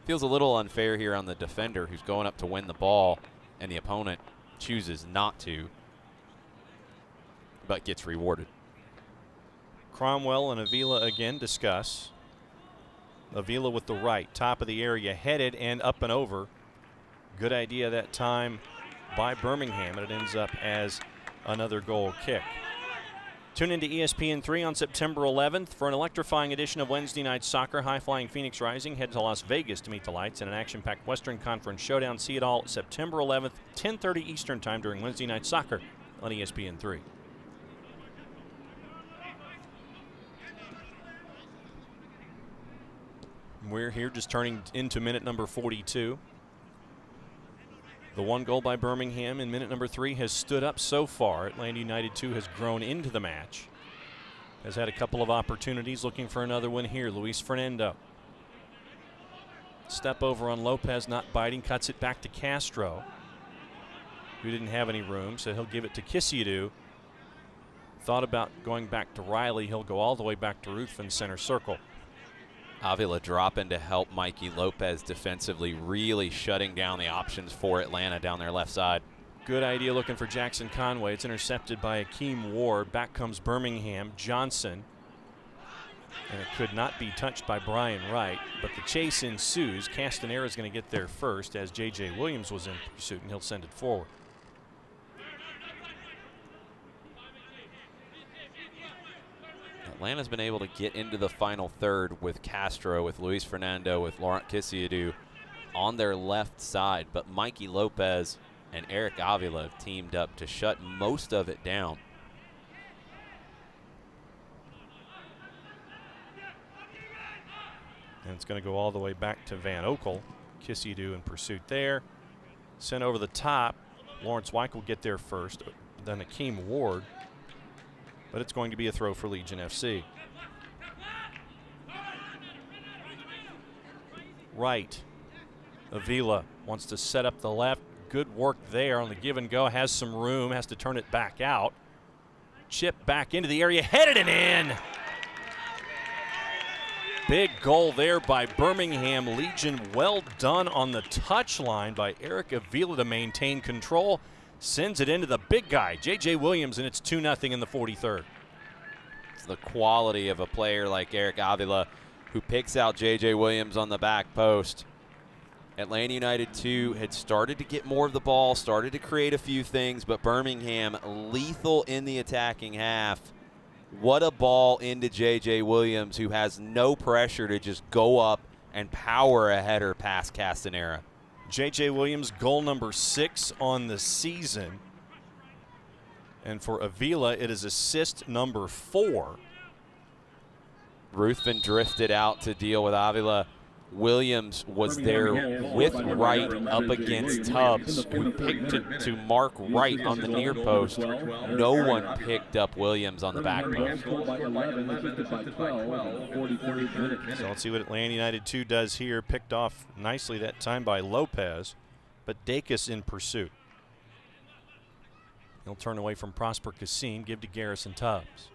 Feels a little unfair here on the defender who's going up to win the ball, and the opponent chooses not to, but gets rewarded. Cromwell and Avila again discuss. Avila with the right, top of the area, headed and up and over. Good idea that time by Birmingham, and it ends up as another goal kick. Tune into ESPN3 on September 11th for an electrifying edition of Wednesday Night Soccer. High-flying Phoenix Rising head to Las Vegas to meet the lights in an action-packed Western Conference showdown. See it all September 11th, 10:30 Eastern Time during Wednesday Night Soccer on ESPN3. We're here just turning into minute number 42. The one goal by Birmingham in minute number 3 has stood up so far. Atlanta United 2 has grown into the match. Has had a couple of opportunities, looking for another one here. Luis Fernando. Step over on Lopez, not biting, cuts it back to Castro, who didn't have any room, so he'll give it to Kisiadou. Thought about going back to Riley. He'll go all the way back to Ruthven, center circle. Avila dropping to help Mikey Lopez defensively, really shutting down the options for Atlanta down their left side. Good idea looking for Jackson Conway. It's intercepted by Akeem Ward. Back comes Birmingham. Johnson. And it could not be touched by Brian Wright, but the chase ensues. Castanera is going to get there first as J.J. Williams was in pursuit, and he'll send it forward. Atlanta's been able to get into the final third with Castro, with Luis Fernando, with Laurent Kisiadou on their left side, but Mikey Lopez and Eric Avila have teamed up to shut most of it down. And it's going to go all the way back to Van Oekel. Kisiadou in pursuit there. Sent over the top. Lawrence Wyke will get there first, then Akeem Ward. But it's going to be a throw for Legion FC. Right. Avila wants to set up the left. Good work there on the give and go. Has some room. Has to turn it back out. Chip back into the area. Headed and in. Big goal there by Birmingham Legion. Well done on the touchline by Eric Avila to maintain control. Sends it into the big guy, J.J. Williams, and it's 2-0 in the 43rd. It's the quality of a player like Eric Avila who picks out J.J. Williams on the back post. Atlanta United 2 had started to get more of the ball, started to create a few things, but Birmingham lethal in the attacking half. What a ball into J.J. Williams, who has no pressure to just go up and power a header past Castanera. J.J. Williams, goal number 6 on the season. And for Avila, it is assist number 4. Ruthven drifted out to deal with Avila. Williams was there with Wright up against Tubbs, who picked to mark Wright on the near post. No one picked up Williams on the back post. So let's see what Atlanta United 2 does here. Picked off nicely that time by Lopez, but Dacus in pursuit. He'll turn away from Prosper Kasim, give to Garrison Tubbs.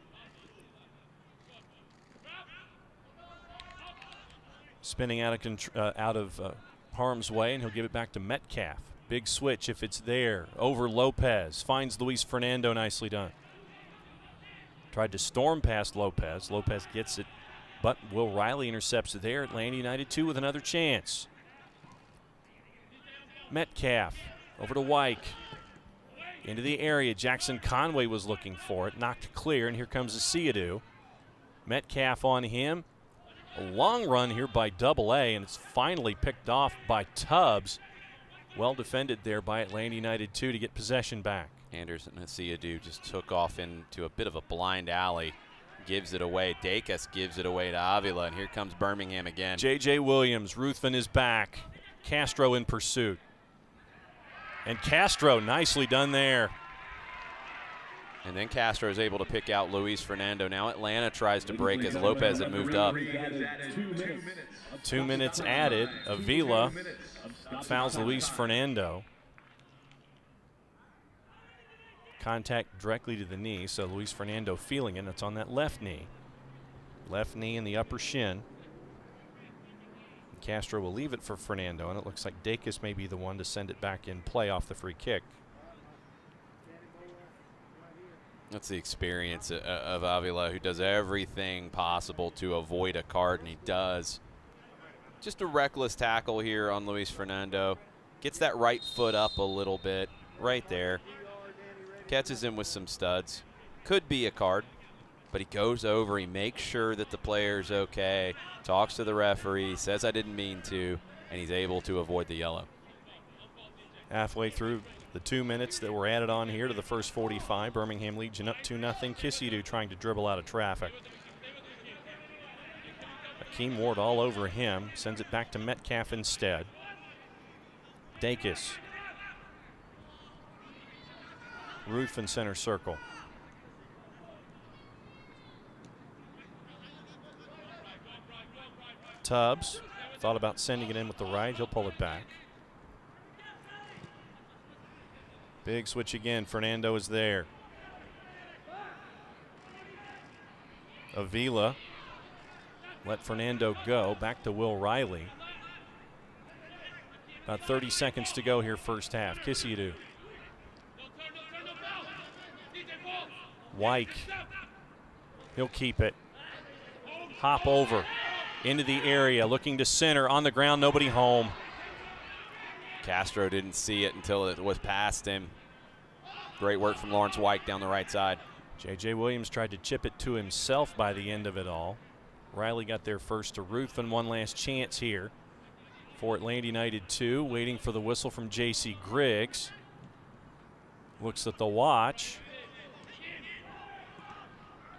Spinning out of harm's way, and he'll give it back to Metcalf. Big switch if it's there. Over Lopez. Finds Luis Fernando. Nicely done. Tried to storm past Lopez. Lopez gets it, but Will Riley intercepts it there. Atlanta United 2 with another chance. Metcalf over to Wyke. Into the area. Jackson Conway was looking for it. Knocked clear, and here comes Asiadu. Metcalf on him. A long run here by AA, and it's finally picked off by Tubbs. Well defended there by Atlanta United 2 to get possession back. Anderson Asiadu just took off into a bit of a blind alley. Gives it away. Dacus gives it away to Avila, and here comes Birmingham again. J.J. Williams. Ruthven is back. Castro in pursuit. And Castro, nicely done there. And then Castro is able to pick out Luis Fernando. Now Atlanta tries to break as Lopez had moved up. 2 minutes added. Avila fouls Luis Fernando. Contact directly to the knee, so Luis Fernando feeling it. It's on that left knee. Left knee in the upper shin. Castro will leave it for Fernando, and it looks like Dacus may be the one to send it back in play off the free kick. That's the experience of Avila, who does everything possible to avoid a card, and he does. Just a reckless tackle here on Luis Fernando. Gets that right foot up a little bit, right there. Catches him with some studs. Could be a card, but he goes over, he makes sure that the player's okay, talks to the referee, says I didn't mean to, and he's able to avoid the yellow. Halfway through the 2 minutes that were added on here to the first 45, Birmingham Legion up 2-0. Kisidu trying to dribble out of traffic. Akeem Ward all over him, sends it back to Metcalf instead. Dacus. Ruthven center circle. Tubbs thought about sending it in with the right. He'll pull it back. Big switch again. Fernando is there. Avila let Fernando go. Back to Will Riley. About 30 seconds to go here first half. Kisidu. Wyke. He'll keep it. Hop over. Into the area. Looking to center. On the ground. Nobody home. Castro didn't see it until it was past him. Great work from Lawrence Wyke down the right side. J.J. Williams tried to chip it to himself by the end of it all. Riley got there first to Ruthven. One last chance here for Atlanta United 2. Waiting for the whistle from J.C. Griggs. Looks at the watch.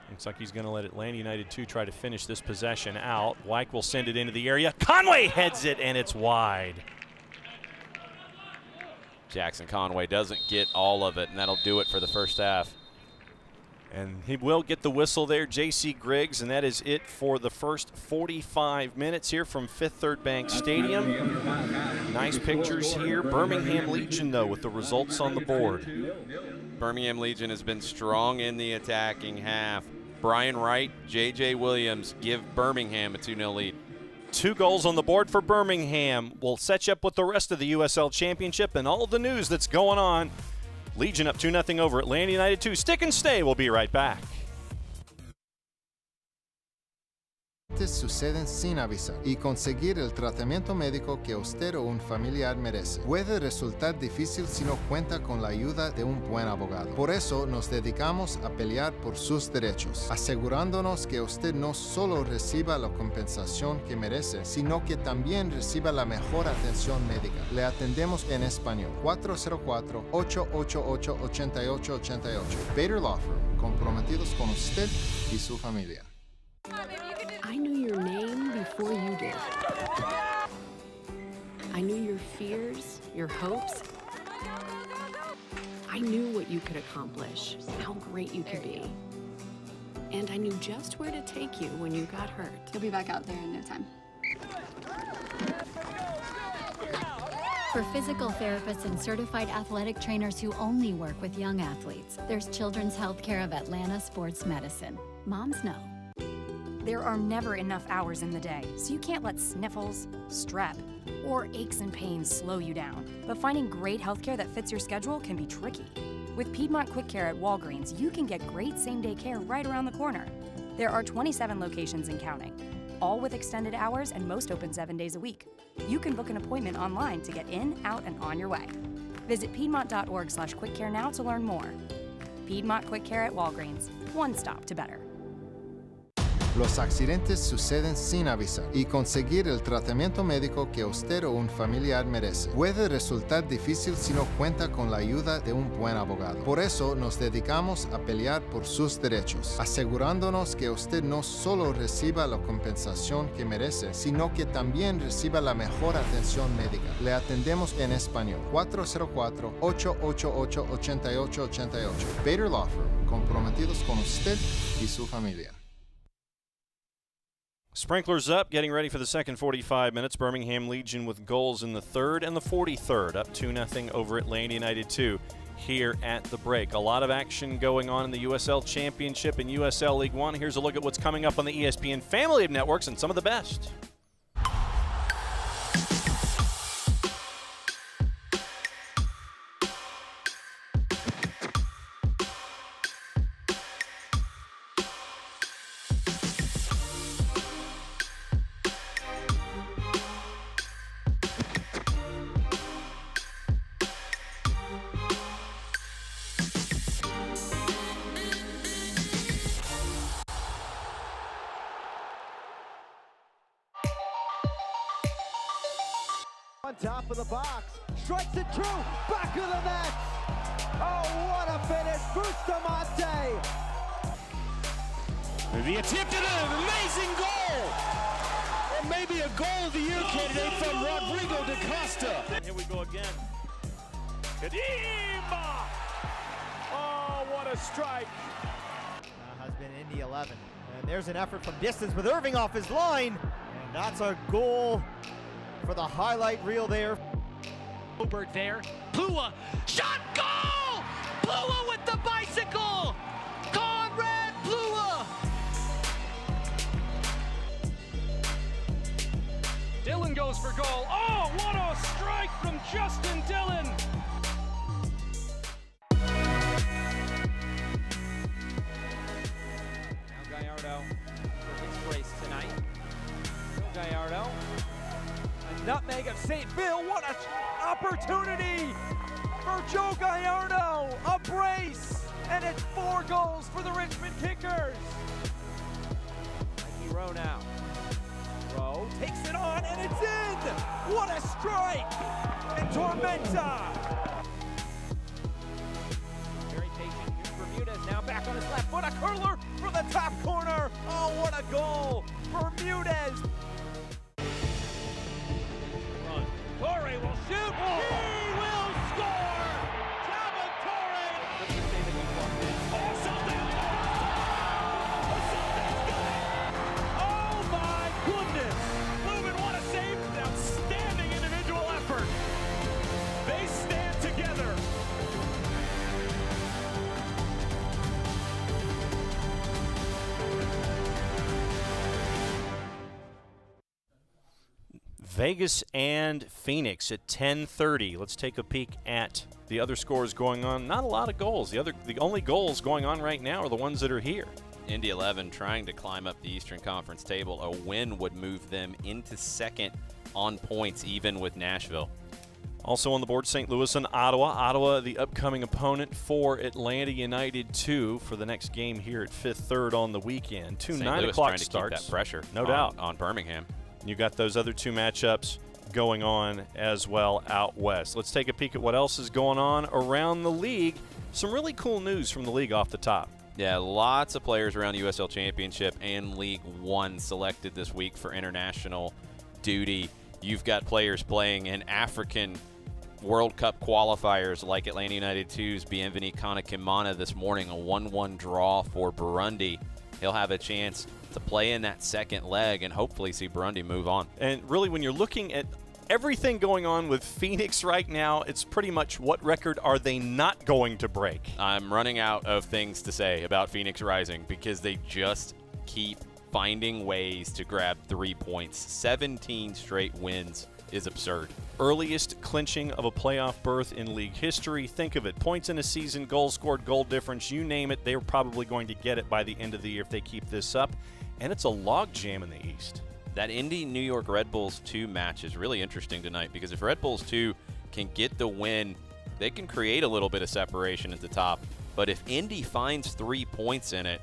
Looks like he's going to let Atlanta United 2 try to finish this possession out. Wyke will send it into the area. Conway heads it, and it's wide. Jackson Conway doesn't get all of it, and that'll do it for the first half. And he will get the whistle there, J.C. Griggs, and that is it for the first 45 minutes here from Fifth Third Bank Stadium. Nice pictures here. Birmingham Legion, though, with the results on the board. Birmingham Legion has been strong in the attacking half. Brian Wright, J.J. Williams give Birmingham a 2-0 lead. 2 goals on the board for Birmingham. We'll set you up with the rest of the USL Championship and all the news that's going on. Legion up 2-0 over Atlanta United 2. Stick and stay. We'll be right back. Suceden sin avisar y conseguir el tratamiento médico que usted o un familiar merece. Puede resultar difícil si no cuenta con la ayuda de un buen abogado. Por eso nos dedicamos a pelear por sus derechos, asegurándonos que usted no solo reciba la compensación que merece, sino que también reciba la mejor atención médica. Le atendemos en español. 404-888-8888. Bader Law Firm, comprometidos con usted y su familia. I knew your name before you did. I knew your fears, your hopes. I knew what you could accomplish, how great you could be. And I knew just where to take you when you got hurt. You'll be back out there in no time. For physical therapists and certified athletic trainers who only work with young athletes, there's Children's Healthcare of Atlanta Sports Medicine. Moms know. There are never enough hours in the day, so you can't let sniffles, strep, or aches and pains slow you down. But finding great healthcare that fits your schedule can be tricky. With Piedmont Quick Care at Walgreens, you can get great same-day care right around the corner. There are 27 locations and counting, all with extended hours and most open 7 days a week. You can book an appointment online to get in, out, and on your way. Visit piedmont.org/quickcare now to learn more. Piedmont Quick Care at Walgreens, one stop to better. Los accidentes suceden sin avisar y conseguir el tratamiento médico que usted o un familiar merece puede resultar difícil si no cuenta con la ayuda de un buen abogado. Por eso nos dedicamos a pelear por sus derechos, asegurándonos que usted no solo reciba la compensación que merece, sino que también reciba la mejor atención médica. Le atendemos en español. 404-888-8888. Bader Law Firm, comprometidos con usted y su familia. Sprinklers up, getting ready for the second 45 minutes. Birmingham Legion with goals in the third and the 43rd, up 2-0 over Atlanta United 2 here at the break. A lot of action going on in the USL Championship and USL League One. Here's a look at what's coming up on the ESPN family of networks and some of the best. On top of the box, strikes it true, back of the net. Oh, what a finish, Bustamante. The attempt at an amazing goal. Or maybe a goal of the year candidate from Rodrigo da Costa. And here we go again. Kadima! Oh, what a strike. Has been Indy 11. And there's an effort from distance with Irving off his line. And that's a goal for the highlight reel there. Obert there. Plua. Shot goal! Plua with the bicycle! Conrad Plua! Dillon goes for goal. Oh, what a strike from Justin Dillon! Now Gallardo for his brace tonight. Still Gallardo. Nutmeg of St. Phil, what an opportunity for Joe Gallardo, a brace, and it's 4 goals for the Richmond Kickers. Mikey Rowe now. Rowe takes it on, and it's in! What a strike! And Tormenta! Very patient, here's Bermudez now back on his left foot, a curler for the top corner! Oh, what a goal! Bermudez! Torre will shoot. He will score. Torre. Oh my goodness! Lubin, what a save! Outstanding individual effort. They stand together. Vegas and Phoenix at 10:30. Let's take a peek at the other scores going on. Not a lot of goals. The only goals going on right now are the ones that are here. Indy 11 trying to climb up the Eastern Conference table. A win would move them into second on points, even with Nashville. Also on the board, St. Louis and Ottawa. Ottawa, the upcoming opponent for Atlanta United 2 for the next game here at 5th, 3rd on the weekend. Two 9 o'clock starts. Trying to keep that pressure, no doubt, on Birmingham. You got those other 2 matchups going on as well out west. Let's take a peek at what else is going on around the league. Some really cool news from the league off the top. Yeah, lots of players around the USL Championship and League One selected this week for international duty. You've got players playing in African World Cup qualifiers like Atlanta United 2's Bienveni Kanakimana this morning, a 1-1 draw for Burundi. He'll have a chance to play in that second leg and hopefully see Burundi move on. And really, when you're looking at everything going on with Phoenix right now, it's pretty much what record are they not going to break? I'm running out of things to say about Phoenix Rising because they just keep finding ways to grab 3 points. 17 straight wins is absurd. Earliest clinching of a playoff berth in league history. Think of it. Points in a season, goals scored, goal difference, you name it. They're probably going to get it by the end of the year if they keep this up. And it's a logjam in the East. That Indy-New York Red Bulls 2 match is really interesting tonight because if Red Bulls 2 can get the win, they can create a little bit of separation at the top. But if Indy finds 3 points in it,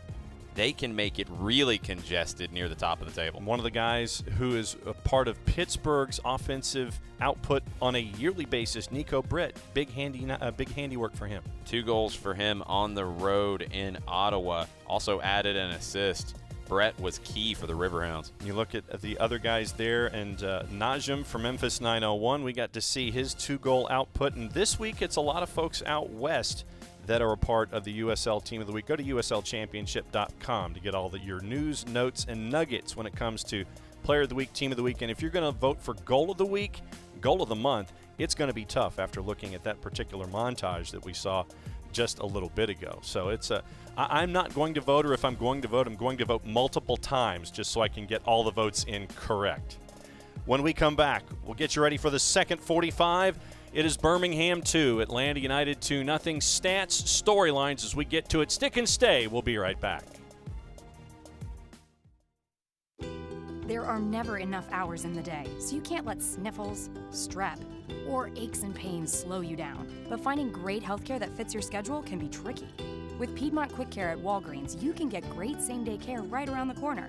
they can make it really congested near the top of the table. One of the guys who is a part of Pittsburgh's offensive output on a yearly basis, Nico Britt, big handiwork for him. 2 goals for him on the road in Ottawa. Also added an assist. Brett was key for the Riverhounds. You look at the other guys there, and Najim from Memphis 901, we got to see his 2-goal output. And this week, it's a lot of folks out west that are a part of the USL Team of the Week. Go to uslchampionship.com to get all your news, notes, and nuggets when it comes to Player of the Week, Team of the Week. And if you're going to vote for Goal of the Week, Goal of the Month, it's going to be tough after looking at that particular montage that we saw just a little bit ago. So I'm not going to vote, or if I'm going to vote, I'm going to vote multiple times just so I can get all the votes in correct. When we come back, we'll get you ready for the second 45. It is Birmingham 2, Atlanta United 2-0. Stats, storylines as we get to it. Stick and stay. We'll be right back. There are never enough hours in the day, so you can't let sniffles, strep, or aches and pains slow you down. But finding great healthcare that fits your schedule can be tricky. With Piedmont Quick Care at Walgreens, you can get great same-day care right around the corner.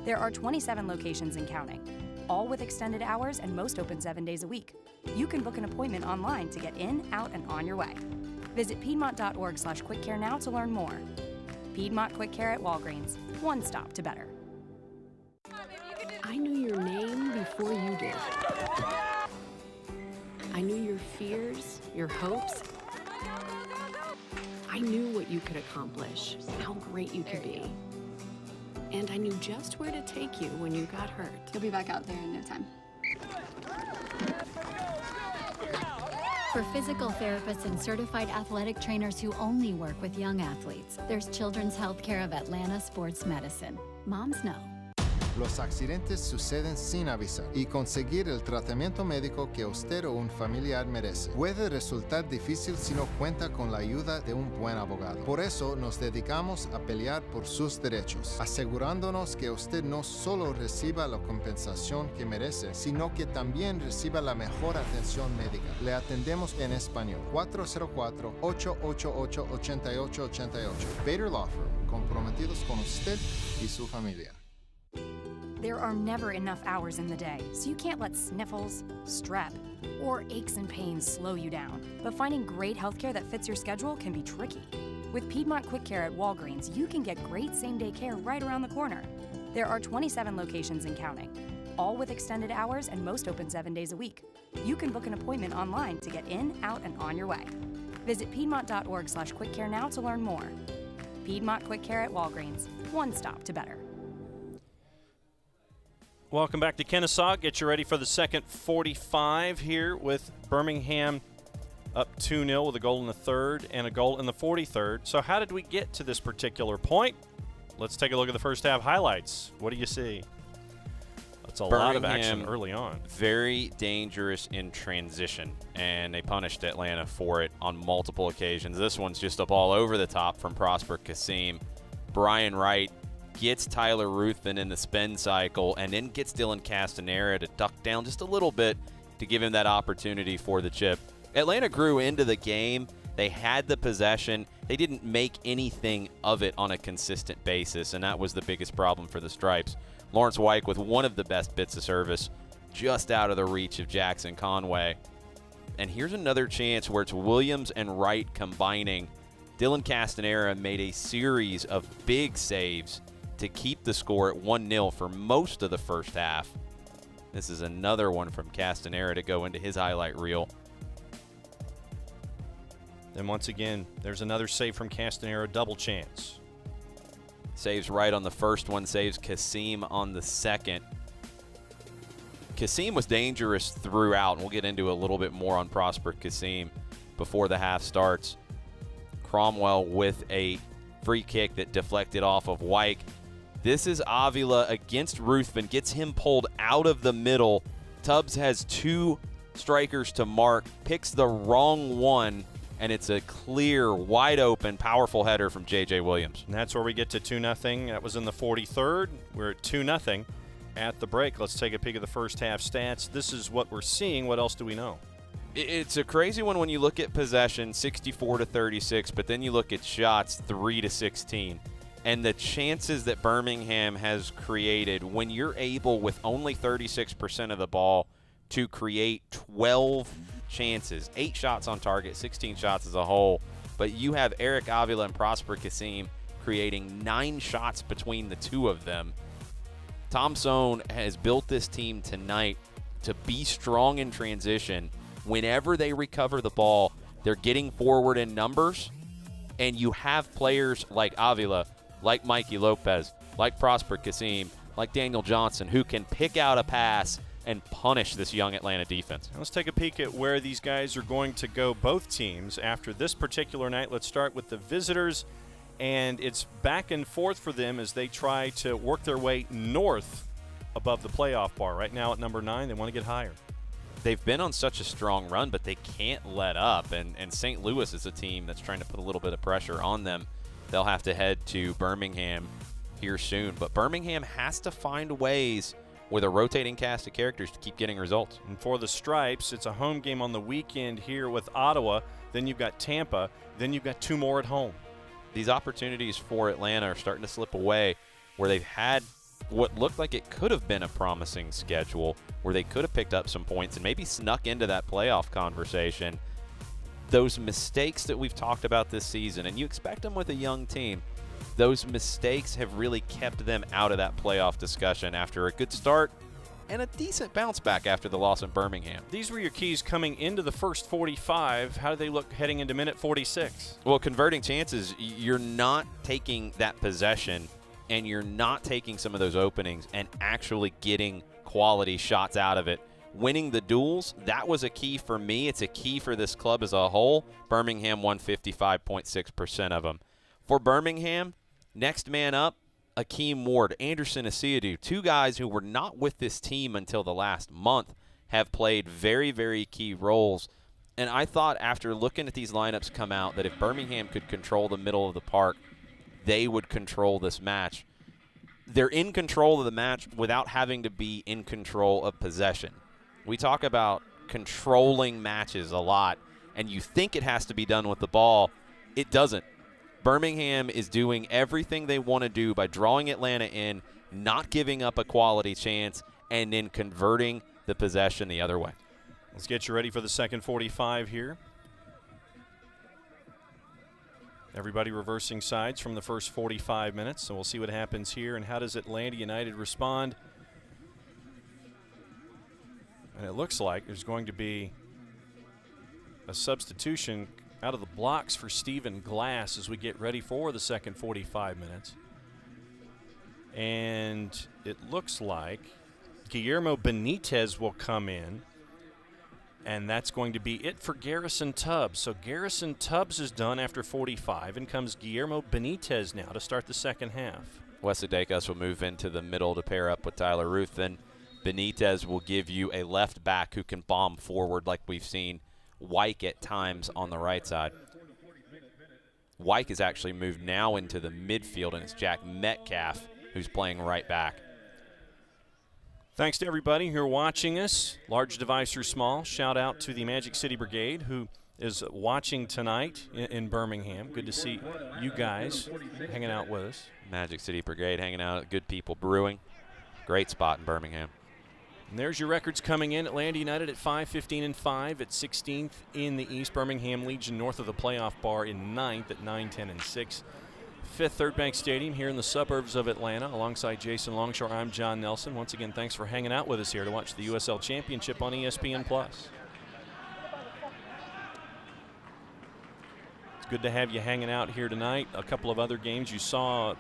There are 27 locations and counting, all with extended hours and most open 7 days a week. You can book an appointment online to get in, out, and on your way. Visit piedmont.org/quickcare now to learn more. Piedmont Quick Care at Walgreens, one stop to better. I knew your name before you did. I knew your fears, your hopes. I knew what you could accomplish, how great you could be. And I knew just where to take you when you got hurt. You'll be back out there in no time. For physical therapists and certified athletic trainers who only work with young athletes, there's Children's Healthcare of Atlanta Sports Medicine. Moms know. Los accidentes suceden sin avisar y conseguir el tratamiento médico que usted o un familiar merece puede resultar difícil si no cuenta con la ayuda de un buen abogado. Por eso nos dedicamos a pelear por sus derechos, asegurándonos que usted no solo reciba la compensación que merece, sino que también reciba la mejor atención médica. Le atendemos en español. 404-888-8888. Bader Law Firm, comprometidos con usted y su familia. There are never enough hours in the day, so you can't let sniffles, strep, or aches and pains slow you down. But finding great healthcare that fits your schedule can be tricky. With Piedmont Quick Care at Walgreens, you can get great same-day care right around the corner. There are 27 locations and counting, all with extended hours and most open 7 days a week. You can book an appointment online to get in, out, and on your way. Visit piedmont.org/quickcare now to learn more. Piedmont Quick Care at Walgreens, one stop to better. Welcome back to Kennesaw. Get you ready for the second 45 here with Birmingham up 2-0 with a goal in the third and a goal in the 43rd. So how did we get to this particular point? Let's take a look at the first half highlights. What do you see? That's a lot of action early on. Very dangerous in transition, and they punished Atlanta for it on multiple occasions. This one's just a ball over the top from Prosper Kasim. Brian Wright gets Tyler Ruthven in the spin cycle and then gets Dylan Castanera to duck down just a little bit to give him that opportunity for the chip. Atlanta grew into the game. They had the possession. They didn't make anything of it on a consistent basis, and that was the biggest problem for the Stripes. Lawrence Wyke with one of the best bits of service just out of the reach of Jackson Conway. And here's another chance where it's Williams and Wright combining. Dylan Castanera made a series of big saves to keep the score at 1-0 for most of the first half. This is another one from Castanera to go into his highlight reel. Then once again, there's another save from Castanera, double chance. Saves right on the first one, saves Kasim on the second. Kasim was dangerous throughout, and we'll get into a little bit more on Prosper Kasim before the half starts. Cromwell with a free kick that deflected off of Wyke. This is Avila against Ruthven, gets him pulled out of the middle. Tubbs has two strikers to mark, picks the wrong one, and it's a clear, wide-open, powerful header from J.J. Williams. And that's where we get to 2-0. That was in the 43rd. We're at 2-0 at the break. Let's take a peek at the first half stats. This is what we're seeing. What else do we know? It's a crazy one when you look at possession, 64-36, but then you look at shots, 3-16. And the chances that Birmingham has created when you're able, with only 36% of the ball, to create 12 chances, 8 shots on target, 16 shots as a whole. But you have Eric Avila and Prosper Kasim creating 9 shots between the two of them. Tom Sohn has built this team tonight to be strong in transition. Whenever they recover the ball, they're getting forward in numbers, and you have players like Avila, like Mikey Lopez, like Prosper Kasim, like Daniel Johnson, who can pick out a pass and punish this young Atlanta defense. Let's take a peek at where these guys are going to go, both teams, after this particular night. Let's start with the visitors, and it's back and forth for them as they try to work their way north above the playoff bar. Right now at number 9, they want to get higher. They've been on such a strong run, but they can't let up, and St. Louis is a team that's trying to put a little bit of pressure on them. They'll have to head to Birmingham here soon, but Birmingham has to find ways with a rotating cast of characters to keep getting results. And for the Stripes, it's a home game on the weekend here with Ottawa. Then you've got Tampa. Then you've got 2 more at home. These opportunities for Atlanta are starting to slip away, where they've had what looked like it could have been a promising schedule, where they could have picked up some points and maybe snuck into that playoff conversation. Those mistakes that we've talked about this season, and you expect them with a young team, those mistakes have really kept them out of that playoff discussion after a good start and a decent bounce back after the loss in Birmingham. These were your keys coming into the first 45. How do they look heading into minute 46? Well, converting chances, you're not taking that possession and you're not taking some of those openings and actually getting quality shots out of it. Winning the duels, that was a key for me. It's a key for this club as a whole. Birmingham won 55.6% of them. For Birmingham, next man up, Akeem Ward, Anderson Asiadu, 2 guys who were not with this team until the last month, have played very, very key roles. And I thought after looking at these lineups come out that if Birmingham could control the middle of the park, they would control this match. They're in control of the match without having to be in control of possession. We talk about controlling matches a lot, and you think it has to be done with the ball. It doesn't. Birmingham is doing everything they want to do by drawing Atlanta in, not giving up a quality chance, and then converting the possession the other way. Let's get you ready for the second 45 here. Everybody reversing sides from the first 45 minutes, so we'll see what happens here and how does Atlanta United respond. And it looks like there's going to be a substitution out of the blocks for Stephen Glass as we get ready for the second 45 minutes. And it looks like Guillermo Benitez will come in, and that's going to be it for Garrison Tubbs. So Garrison Tubbs is done after 45, and comes Guillermo Benitez now to start the second half. Wesley Dacus will move into the middle to pair up with Tyler Ruthven. Benitez will give you a left back who can bomb forward like we've seen Wyke at times on the right side. Wyke has actually moved now into the midfield, and it's Jack Metcalf who's playing right back. Thanks to everybody who are watching us, large device or small. Shout out to the Magic City Brigade who is watching tonight in Birmingham. Good to see you guys hanging out with us. Magic City Brigade hanging out at Good People Brewing. Great spot in Birmingham. And there's your records coming in. Atlanta United at 5-15-5 at 16th in the East. Birmingham Legion north of the playoff bar in 9th at 9-10-6. Fifth Third Bank Stadium here in the suburbs of Atlanta. Alongside Jason Longshore, I'm John Nelson. Once again, thanks for hanging out with us here to watch the USL Championship on ESPN+. It's good to have you hanging out here tonight. A couple of other games you saw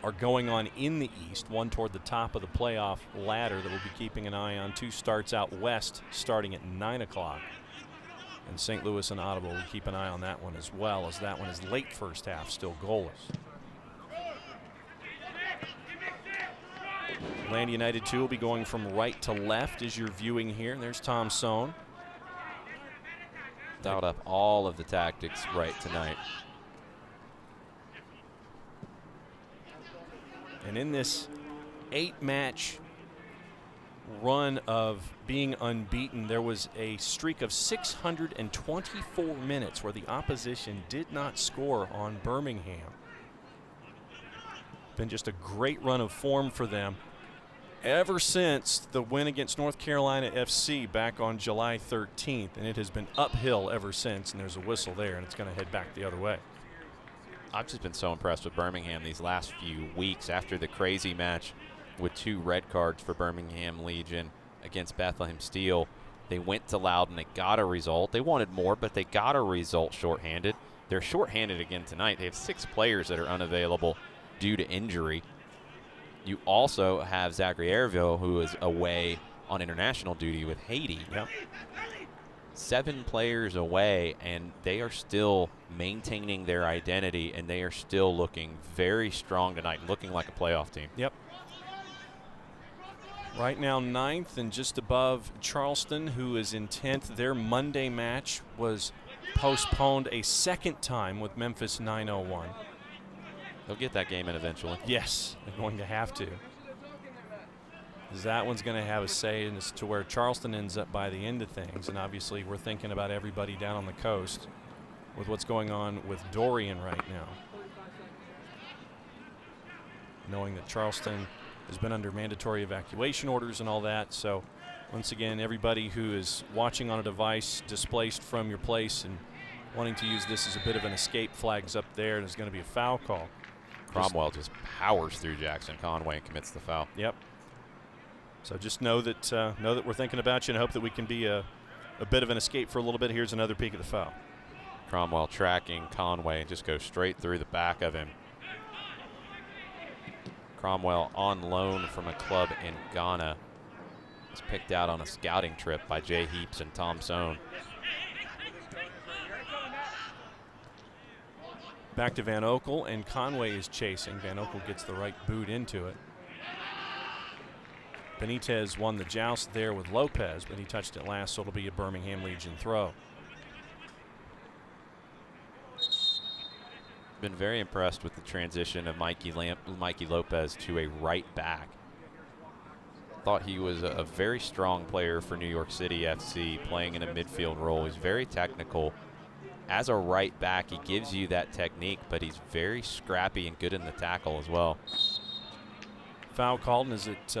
are going on in the East. One toward the top of the playoff ladder that we'll be keeping an eye on. Two starts out west starting at 9 o'clock. And St. Louis and Ottawa will keep an eye on that one as well, as that one is late first half, still goalless. Atlanta United 2 will be going from right to left as you're viewing here. There's Tom Sohn. Dialed up all of the tactics right tonight. And in this 8-match run of being unbeaten, there was a streak of 624 minutes where the opposition did not score on Birmingham. Been just a great run of form for them ever since the win against North Carolina FC back on July 13th, and it has been uphill ever since, and there's a whistle there, and it's going to head back the other way. I've just been so impressed with Birmingham these last few weeks after the crazy match with 2 red cards for Birmingham Legion against Bethlehem Steel. They went to Loudon. They got a result. They wanted more, but they got a result shorthanded. They're shorthanded again tonight. They have 6 players that are unavailable due to injury. You also have Zachary Airville, who is away on international duty with Haiti. Yep. 7 players away, and they are still maintaining their identity, and they are still looking very strong tonight, looking like a playoff team. Yep. Right now 9th and just above Charleston, who is in 10th. Their Monday match was postponed a second time with Memphis 901. They'll get that game in eventually. Yes, they're going to have to. That one's going to have a say as to where Charleston ends up by the end of things. And obviously we're thinking about everybody down on the coast with what's going on with Dorian right now. Knowing that Charleston has been under mandatory evacuation orders and all that. So once again, everybody who is watching on a device displaced from your place and wanting to use this as a bit of an escape, flags up there, and there's going to be a foul call. Cromwell just powers through Jackson Conway and commits the foul. Yep. So just know that we're thinking about you and hope that we can be a bit of an escape for a little bit. Here's another peek at the foul. Cromwell tracking Conway and just goes straight through the back of him. Cromwell on loan from a club in Ghana. Was picked out on a scouting trip by Jay Heaps and Tom Sohn. Back to Van Oekel, and Conway is chasing. Van Oekel gets the right boot into it. Benitez won the joust there with Lopez, but he touched it last, so it'll be a Birmingham Legion throw. Been very impressed with the transition of Mikey Lopez to a right back. Thought he was a very strong player for New York City FC, playing in a midfield role. He's very technical. As a right back, he gives you that technique, but he's very scrappy and good in the tackle as well. Foul called, and is it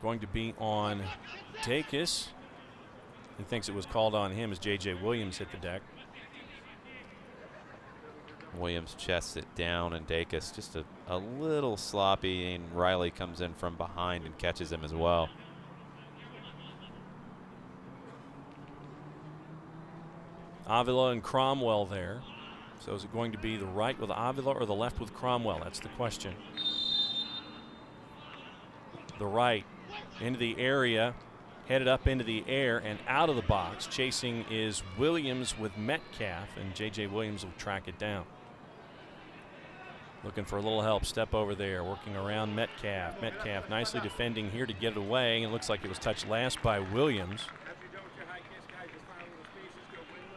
going to be on Dacus? He thinks it was called on him as J.J. Williams hit the deck. Williams chests it down, and Dacus just a little sloppy, and Riley comes in from behind and catches him as well. Avila and Cromwell there. So is it going to be the right with Avila or the left with Cromwell? That's the question. The right into the area, headed up into the air and out of the box. Chasing is Williams with Metcalf, and J.J. Williams will track it down. Looking for a little help, step over there, working around Metcalf. Metcalf nicely defending here to get it away, and it looks like it was touched last by Williams.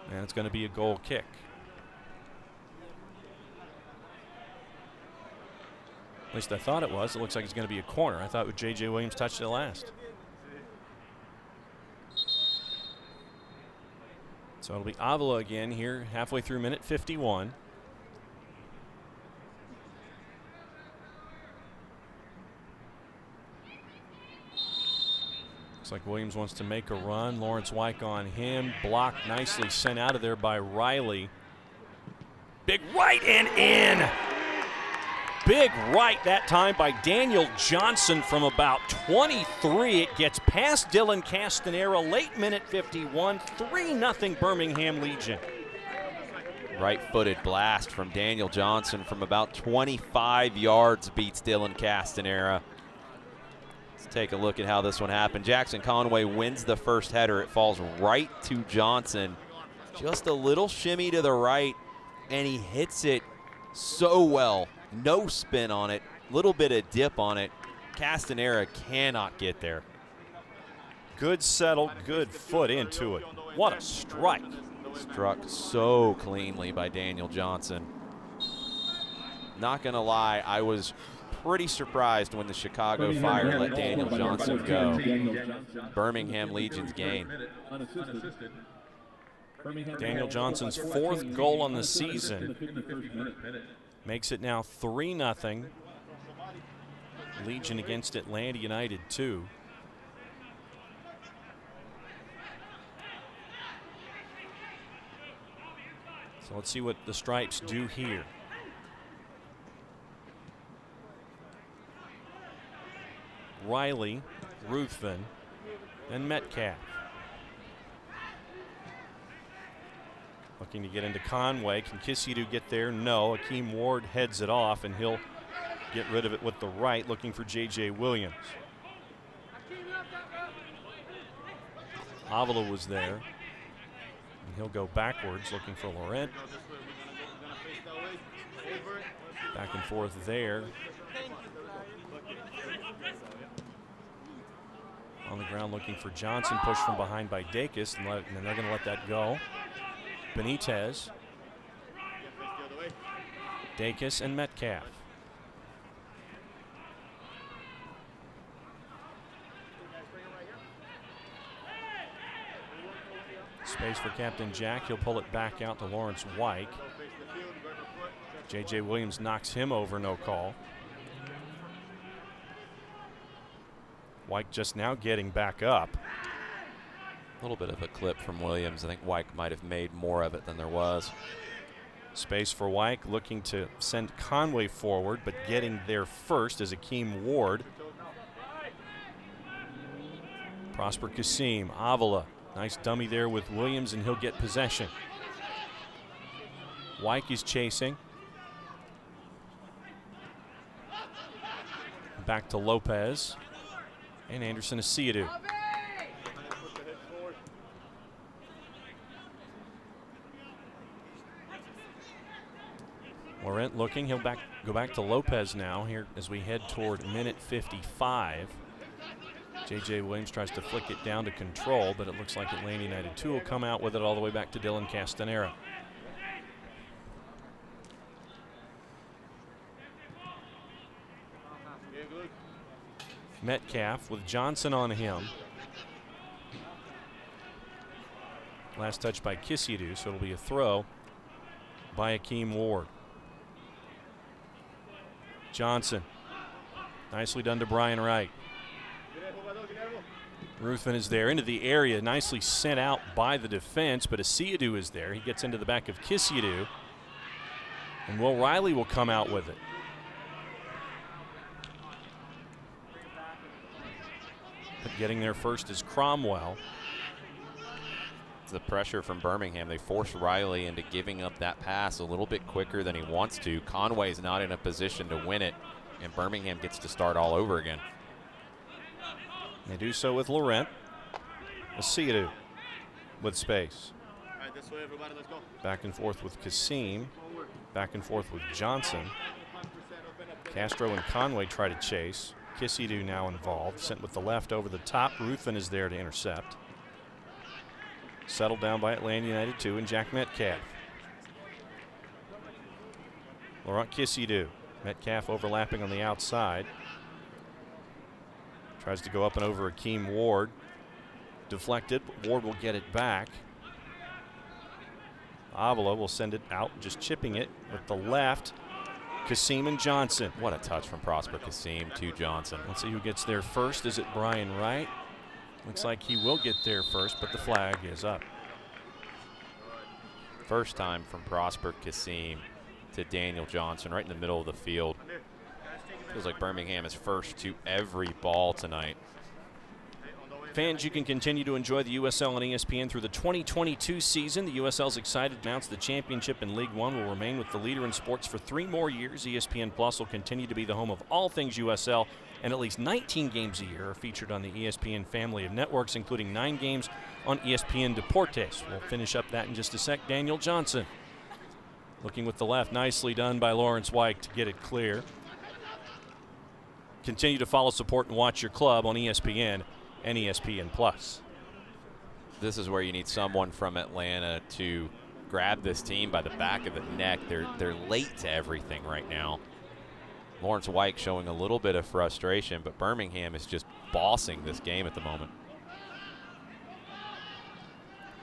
And it's going to be a goal kick. At least I thought it was. It looks like it's going to be a corner. I thought J.J. Williams touched it last. So it'll be Avila again here halfway through minute 51. Looks like Williams wants to make a run. Lawrence Wyke on him. Blocked nicely, sent out of there by Riley. Big right and in. Big right that time by Daniel Johnson from about 23. It gets past Dylan Castanera, late minute 51, 3-0 Birmingham Legion. Right-footed blast from Daniel Johnson from about 25 yards beats Dylan Castanera. Let's take a look at how this one happened. Jackson Conway wins the first header. It falls right to Johnson. Just a little shimmy to the right, and he hits it so well. No spin on it, little bit of dip on it. Castanera cannot get there. Good settle, good foot into it. What a strike. Struck so cleanly by Daniel Johnson. Not gonna lie, I was pretty surprised when the Chicago Fire let Daniel Johnson go. Birmingham Legion's gain. Daniel Johnson's 4th goal on the season. Makes it now 3-0. Legion against Atlanta United 2. So let's see what the Stripes do here. Riley, Ruthven, and Metcalf. Looking to get into Conway. Can Kissy get there? No. Akeem Ward heads it off, and he'll get rid of it with the right, looking for J.J. Williams. Avila was there. And he'll go backwards, looking for Laurent. Back and forth there. On the ground looking for Johnson, pushed from behind by Dacus, and they're going to let that go. Benitez, Dacus, and Metcalf. Space for Captain Jack. He'll pull it back out to Lawrence Wyke. J.J. Williams knocks him over, no call. Wyke just now getting back up. A little bit of a clip from Williams. I think Wyke might have made more of it than there was. Space for Wyke, looking to send Conway forward, but getting there first is Akeem Ward. Prosper Kasim, Avila. Nice dummy there with Williams, and he'll get possession. Wyke is chasing. Back to Lopez. And Anderson Asiadu. Laurent looking, he'll go back to Lopez now here as we head toward minute 55. J.J. Williams tries to flick it down to control, but it looks like Atlanta United 2 will come out with it all the way back to Dylan Castanera. Metcalf with Johnson on him. Last touch by Kissy, so it'll be a throw by Akeem Ward. Johnson. Nicely done to Brian Wright. Ruthven is there into the area, nicely sent out by the defense, but Asiadu is there. He gets into the back of Kissy, and Will Riley will come out with it. But getting there first is Cromwell. The pressure from Birmingham, they force Riley into giving up that pass a little bit quicker than he wants to. Conway's not in a position to win it, and Birmingham gets to start all over again. They do so with Laurent. Asiadu with space. Back and forth with Kasim. Back and forth with Johnson. Castro and Conway try to chase. Kissy now involved. Sent with the left over the top. Ruthven is there to intercept. Settled down by Atlanta United 2 and Jack Metcalf. Laurent Kissy. Metcalf overlapping on the outside. Tries to go up and over Akeem Ward. Deflected, but Ward will get it back. Avila will send it out, just chipping it with the left. Kasim and Johnson. What a touch from Prosper Kasim to Johnson. Let's see who gets there first. Is it Brian Wright? Looks like he will get there first, but the flag is up. First time from Prosper Kasim. to Daniel Johnson right in the middle of the field. Feels like Birmingham is first to every ball tonight. Fans, you can continue to enjoy the USL on ESPN through the 2022 season. The USL's excited to announce the championship in League One will remain with the leader in sports for 3 more years. ESPN Plus will continue to be the home of all things USL, and at least 19 games a year are featured on the ESPN family of networks, including 9 games on ESPN Deportes. We'll finish up that in just a sec. Daniel Johnson looking with the left. Nicely done by Lawrence White to get it clear. Continue to follow, support, and watch your club on ESPN and ESPN Plus. This is where you need someone from Atlanta to grab this team by the back of the neck. They're late to everything right now. Lawrence White showing a little bit of frustration, but Birmingham is just bossing this game at the moment.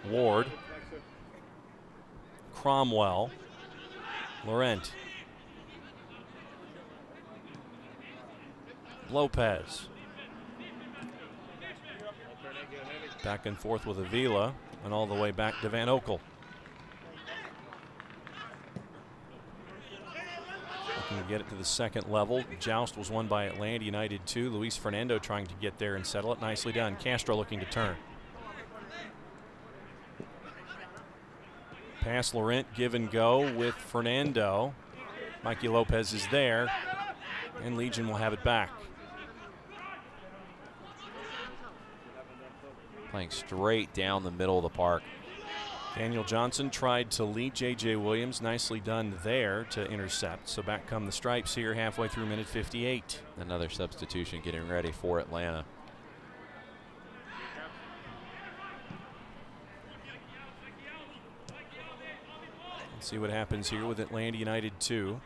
Ward, Cromwell, Laurent, Lopez. Back and forth with Avila, and all the way back to Van Oekel. Looking to get it to the second level. Joust was won by Atlanta United 2. Luis Fernando trying to get there and settle it. Nicely done. Castro looking to turn. Pass Laurent, give and go with Fernando. Mikey Lopez is there, and Legion will have it back. Playing straight down the middle of the park. Daniel Johnson tried to lead J.J. Williams. Nicely done there to intercept. So back come the Stripes here halfway through minute 58. Another substitution getting ready for Atlanta. Let's see what happens here with Atlanta United 2.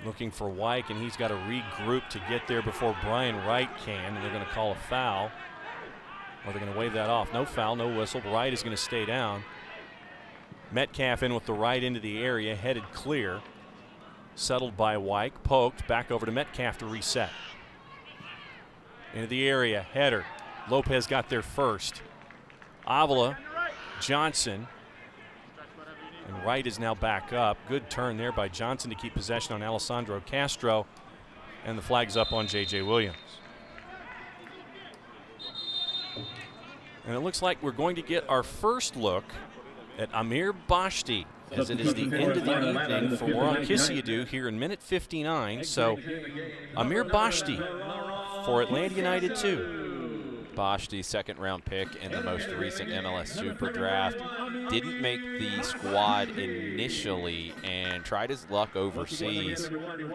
Looking for Wyke, and he's got to regroup to get there before Brian Wright can, and they're going to call a foul. Or they're going to wave that off. No foul, no whistle. Wright is going to stay down. Metcalf in with the right into the area, headed clear. Settled by Wyke, poked, back over to Metcalf to reset. Into the area, header. Lopez got there first. Avila, Johnson, and Wright is now back up. Good turn there by Johnson to keep possession on Alessandro Castro, and the flag's up on J.J. Williams. And it looks like we're going to get our first look at Amir Bashti, as it is the end of the evening for Moran Kisiadu here in minute 59. So Amir Bashti for Atlanta United 2. Bashti, second-round pick in the most recent MLS Super Draft. Didn't make the squad initially and tried his luck overseas.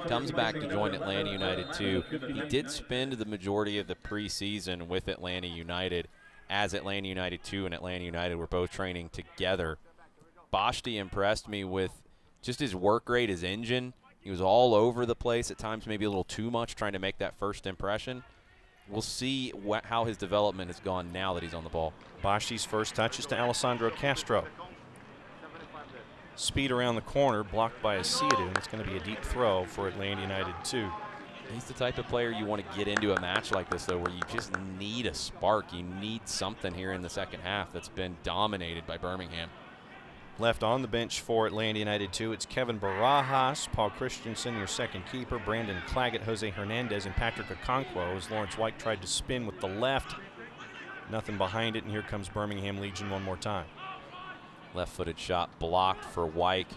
Comes back to join Atlanta United 2. He did spend the majority of the preseason with Atlanta United, as Atlanta United 2 and Atlanta United were both training together. Bashti impressed me with just his work rate, his engine. He was all over the place, at times maybe a little too much, trying to make that first impression. We'll see how his development has gone now that he's on the ball. Bashti's first touch is to Alessandro Castro. Speed around the corner, blocked by Asiadu, and it's going to be a deep throw for Atlanta United 2. He's the type of player you want to get into a match like this, though, where you just need a spark. You need something here in the second half that's been dominated by Birmingham. Left on the bench for Atlanta United 2, it's Kevin Barajas, Paul Christensen, your second keeper, Brandon Claggett, Jose Hernandez, and Patrick Okonkwo, as Lawrence White tried to spin with the left. Nothing behind it, and here comes Birmingham Legion one more time. Left-footed shot blocked for White,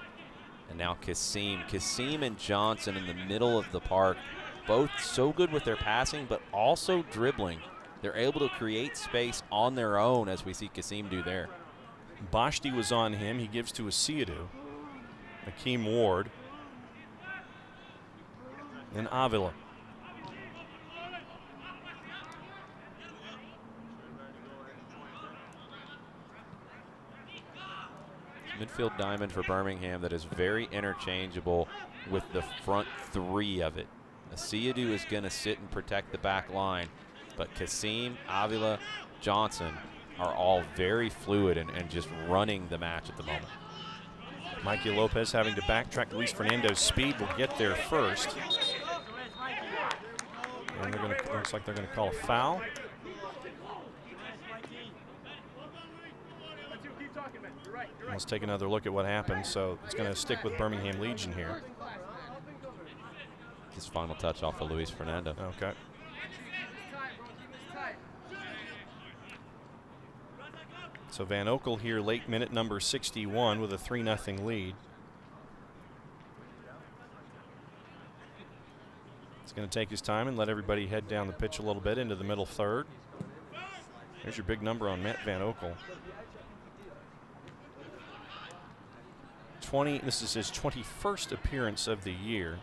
and now Kasim. Kasim and Johnson in the middle of the park, both so good with their passing, but also dribbling. They're able to create space on their own, as we see Kasim do there. Bashti was on him. He gives to Asiadu. Akeem Ward. And Avila. Midfield diamond for Birmingham that is very interchangeable with the front three of it. Asiadu is going to sit and protect the back line, but Kasim, Avila, Johnson are all very fluid and just running the match at the moment. Mikey Lopez having to backtrack. Luis Fernando's speed will get there first. And they're going to, looks like they're going to call a foul. Let's take another look at what happened. So it's going to stick with Birmingham Legion here. His final touch off of Luis Fernando. Okay. So Van Oekel here late minute number 61 with a 3-0 lead. He's going to take his time and let everybody head down the pitch a little bit into the middle third. There's your big number on Matt Van Oekel. This is his 21st appearance of the year.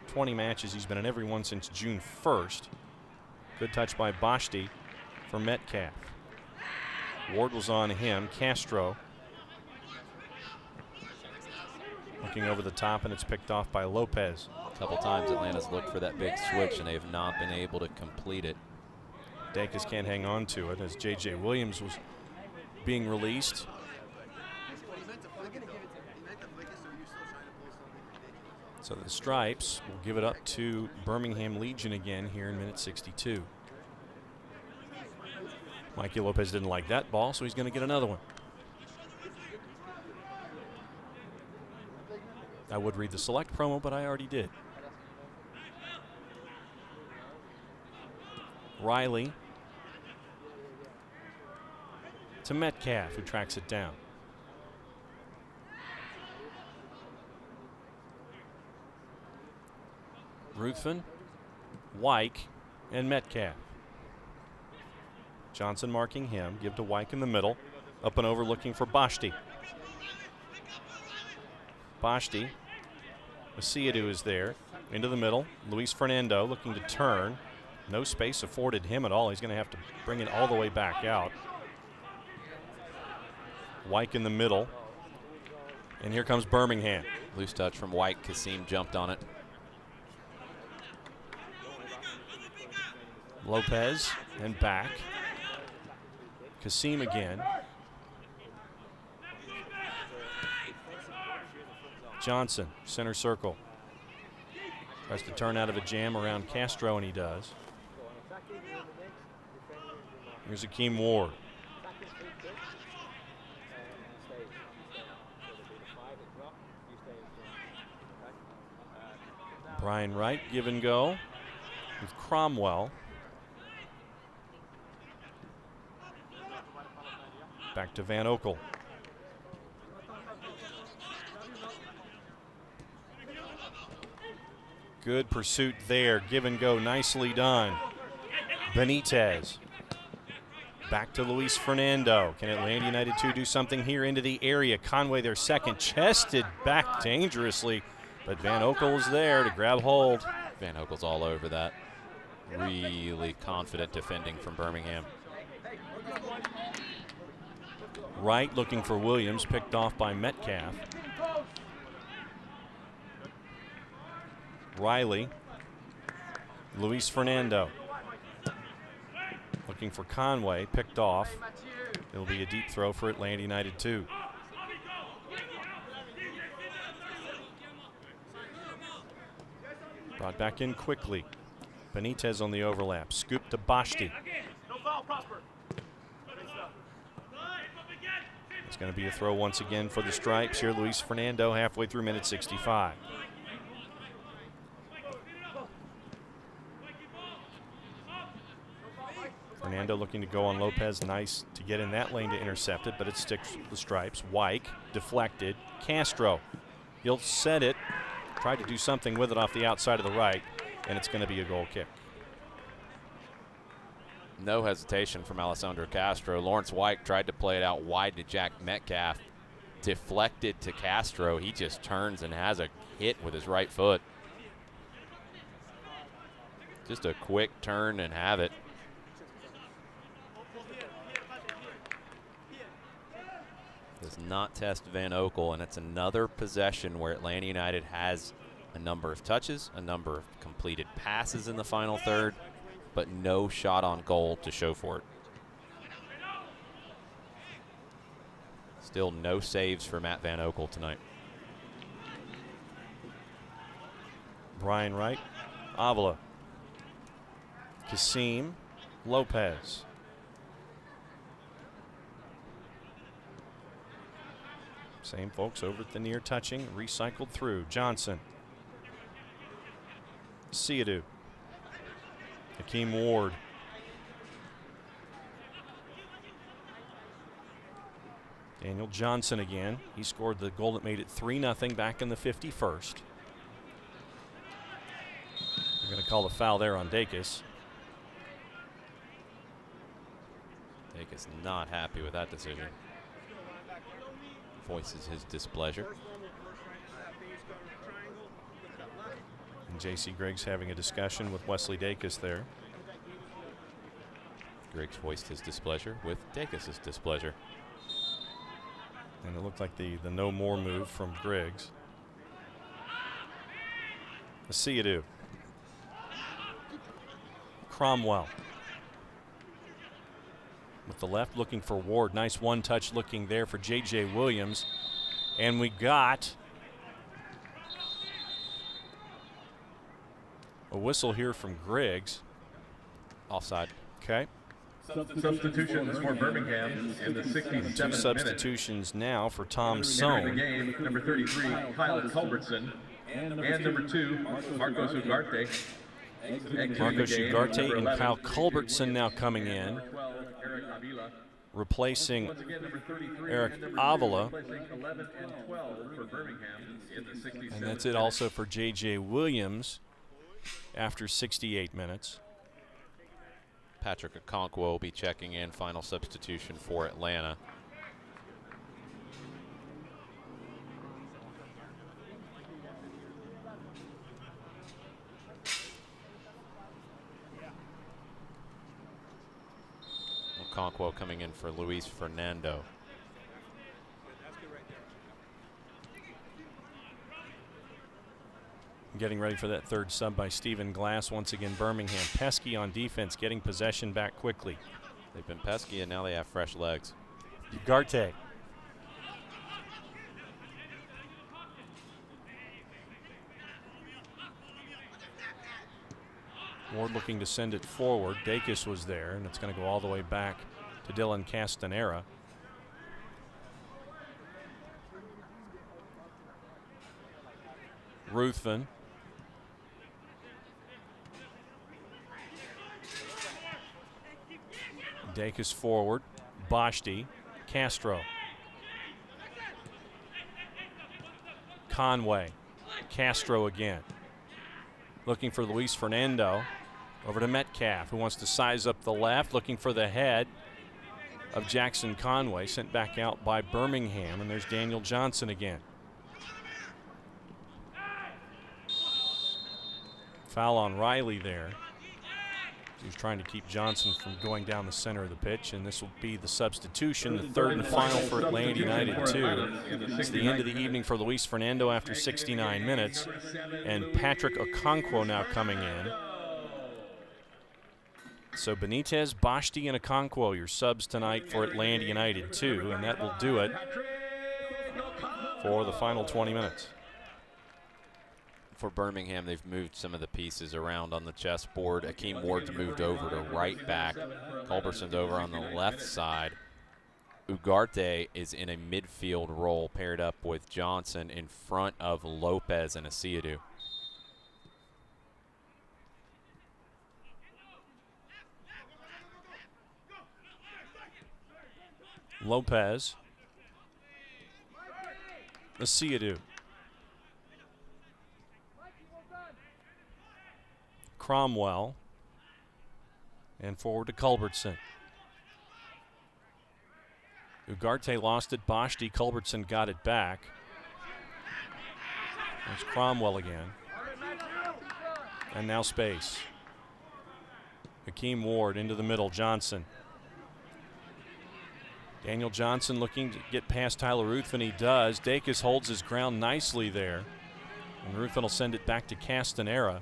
20 matches. He's been in every one since June 1st. Good touch by Bashti for Metcalf. Ward was on him. Castro looking over the top, and it's picked off by Lopez. A couple times Atlanta's looked for that big switch, and they have not been able to complete it. Dacus can't hang on to it as J.J. Williams was being released. So the Stripes will give it up to Birmingham Legion again here in minute 62. Mikey Lopez didn't like that ball, so he's going to get another one. I would read the select promo, but I already did. Riley to Metcalf, who tracks it down. Ruthven, Wyke, and Metcalf. Johnson marking him. Give to Wyke in the middle. Up and over looking for Bashti. Bashti. Masiadu is there. Into the middle. Luis Fernando looking to turn. No space afforded him at all. He's going to have to bring it all the way back out. Wyke in the middle. And here comes Birmingham. Loose touch from Wyke. Kasim jumped on it. Lopez and back. Kasim again. Johnson, center circle. Tries to turn out of a jam around Castro, and he does. Here's Akeem Ward. Brian Wright, give and go with Cromwell. Back to Van Oekel. Good pursuit there. Give and go. Nicely done. Benitez. Back to Luis Fernando. Can Atlanta United 2 do something here into the area? Conway, their second, chested back dangerously. But Van Oekel is there to grab hold. Van Oekel's all over that. Really confident defending from Birmingham. Wright looking for Williams, picked off by Metcalf. Riley. Luis Fernando. Looking for Conway, picked off. It'll be a deep throw for Atlanta United 2. Brought back in quickly. Benitez on the overlap. Scoop to Bashti. It's going to be a throw once again for the Stripes here. Luis Fernando halfway through minute 65. Fernando looking to go on Lopez. Nice to get in that lane to intercept it, but it sticks with the Stripes. Wyke deflected. Castro. He'll set it. Tried to do something with it off the outside of the right, and it's going to be a goal kick. No hesitation from Alessandro Castro. Lawrence Wyke tried to play it out wide to Jack Metcalf. Deflected to Castro. He just turns and has a hit with his right foot. Just a quick turn and have it. Does not test Van Oekel, and it's another possession where Atlanta United has a number of touches, a number of completed passes in the final third, but no shot on goal to show for it. Still no saves for Matt Van Oekel tonight. Brian Wright, Avila, Kasim, Lopez. Same folks over at the near touching, recycled through. Johnson. Seadu. Hakeem Ward. Daniel Johnson again. He scored the goal that made it 3-0 back in the 51st. They're going to call the foul there on Dacus. Dacus not happy with that decision. Voices his displeasure. And J.C. Griggs having a discussion with Wesley Dacus there. Griggs voiced his displeasure with Dacus's displeasure. And it looked like the no more move from Griggs. Seadu. Cromwell. With the left looking for Ward. Nice one-touch looking there for J.J. Williams. And we got a whistle here from Griggs. Offside. Okay. Substitutions for Birmingham in the 67th Two substitutions now for Tom The Sohn. game, number 33, Kyle Culbertson, and number 2, Marcos Ugarte. Marcos Ugarte and Kyle Culbertson now coming in, replacing Eric Avila. And that's it also for J.J. Williams after 68 minutes. Patrick Okonkwo will be checking in, final substitution for Atlanta. Okonkwo coming in for Luis Fernando. Getting ready for that third sub by Stephen Glass. Once again, Birmingham pesky on defense, getting possession back quickly. They've been pesky, and now they have fresh legs. Ugarte. Ward looking to send it forward. Dacus was there, and it's going to go all the way back to Dylan Castanera. Ruthven. Dacus forward. Boschti. Castro. Conway. Castro again. Looking for Luis Fernando. Over to Metcalf, who wants to size up the left. Looking for the head of Jackson Conway. Sent back out by Birmingham. And there's Daniel Johnson again. Foul on Riley there. He's trying to keep Johnson from going down the center of the pitch, and this will be the substitution, the third and final for Atlanta United 2. It's the end of the evening for Luis Fernando after 69 minutes, and Patrick Okonkwo now coming in. So Benitez, Boschti, and Okonkwo, your subs tonight for Atlanta United 2, and that will do it for the final 20 minutes. For Birmingham, they've moved some of the pieces around on the chessboard. Hakeem Ward's moved over to right back. Culberson's over on the left side. Ugarte is in a midfield role paired up with Johnson in front of Lopez and Asiadu. Lopez. Asiadu. Cromwell, and forward to Culbertson. Ugarte lost it. Boschti. Culbertson got it back. There's Cromwell again. And now space. Hakeem Ward into the middle. Johnson. Daniel Johnson looking to get past Tyler Ruthven. He does. Dacus holds his ground nicely there. And Ruthven will send it back to Castanera.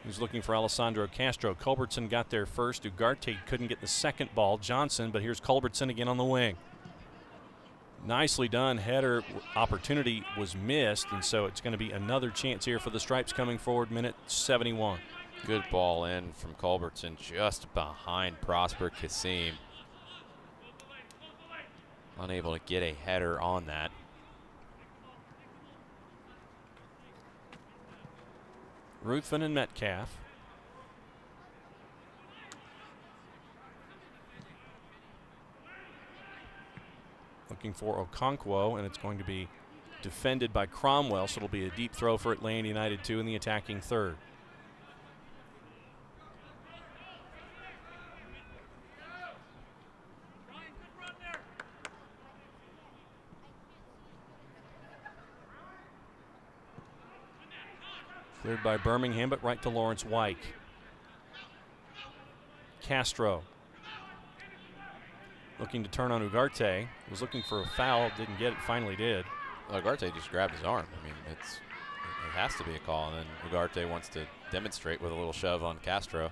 He's looking for Alessandro Castro. Culbertson got there first. Ugarte couldn't get the second ball. Johnson, but here's Culbertson again on the wing. Nicely done. Header opportunity was missed, and so it's going to be another chance here for the Stripes coming forward, minute 71. Good ball in from Culbertson just behind Prosper Kasim. unable to get a header on that. Ruthven and Metcalf. Looking for Okonkwo, and it's going to be defended by Cromwell, so it'll be a deep throw for Atlanta United 2 in the attacking third. Cleared by Birmingham, but right to Lawrence Wyke. Castro looking to turn on Ugarte. Was looking for a foul, didn't get it, finally did. Well, Ugarte just grabbed his arm. I mean, it has to be a call, and then Ugarte wants to demonstrate with a little shove on Castro.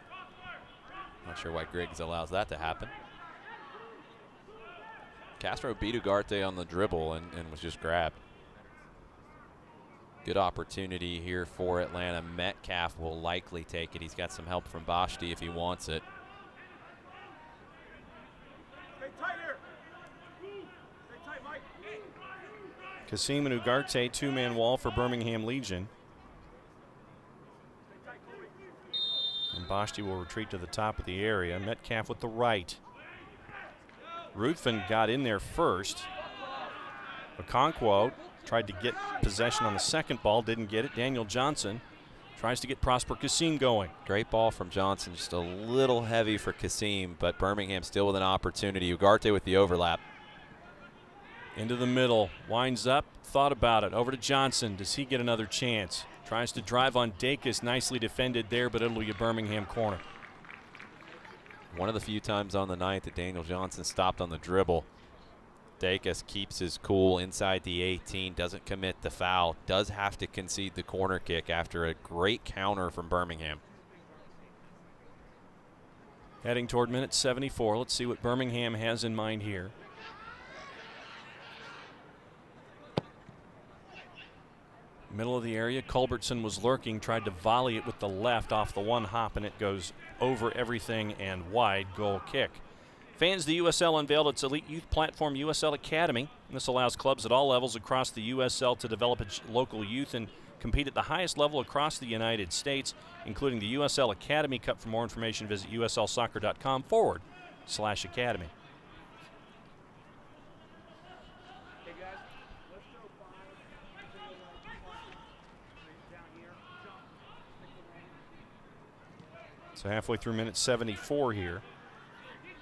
Not sure why Griggs allows that to happen. Castro beat Ugarte on the dribble and was just grabbed. Good opportunity here for Atlanta. Metcalf will likely take it. He's got some help from Bashti if he wants it. Kasim and Ugarte, two-man wall for Birmingham Legion. And Bashti will retreat to the top of the area. Metcalf with the right. Ruthven got in there first. Okonkwo tried to get possession on the second ball, didn't get it. Daniel Johnson tries to get Prosper Kasim going. Great ball from Johnson, just a little heavy for Kasim, but Birmingham still with an opportunity. Ugarte with the overlap. Into the middle, winds up, thought about it. Over to Johnson. Does he get another chance? Tries to drive on Dacus, nicely defended there, but it'll be a Birmingham corner. One of the few times on the night that Daniel Johnson stopped on the dribble. Dacus keeps his cool inside the 18, doesn't commit the foul, does have to concede the corner kick after a great counter from Birmingham. Heading toward minute 74. Let's see what Birmingham has in mind here. Middle of the area, Culbertson was lurking, tried to volley it with the left off the one hop, and it goes over everything and wide. Goal kick. Fans, the USL unveiled its elite youth platform, USL Academy. This allows clubs at all levels across the USL to develop its local youth and compete at the highest level across the United States, including the USL Academy Cup. For more information, visit uslsoccer.com/academy. So halfway through minute 74 here.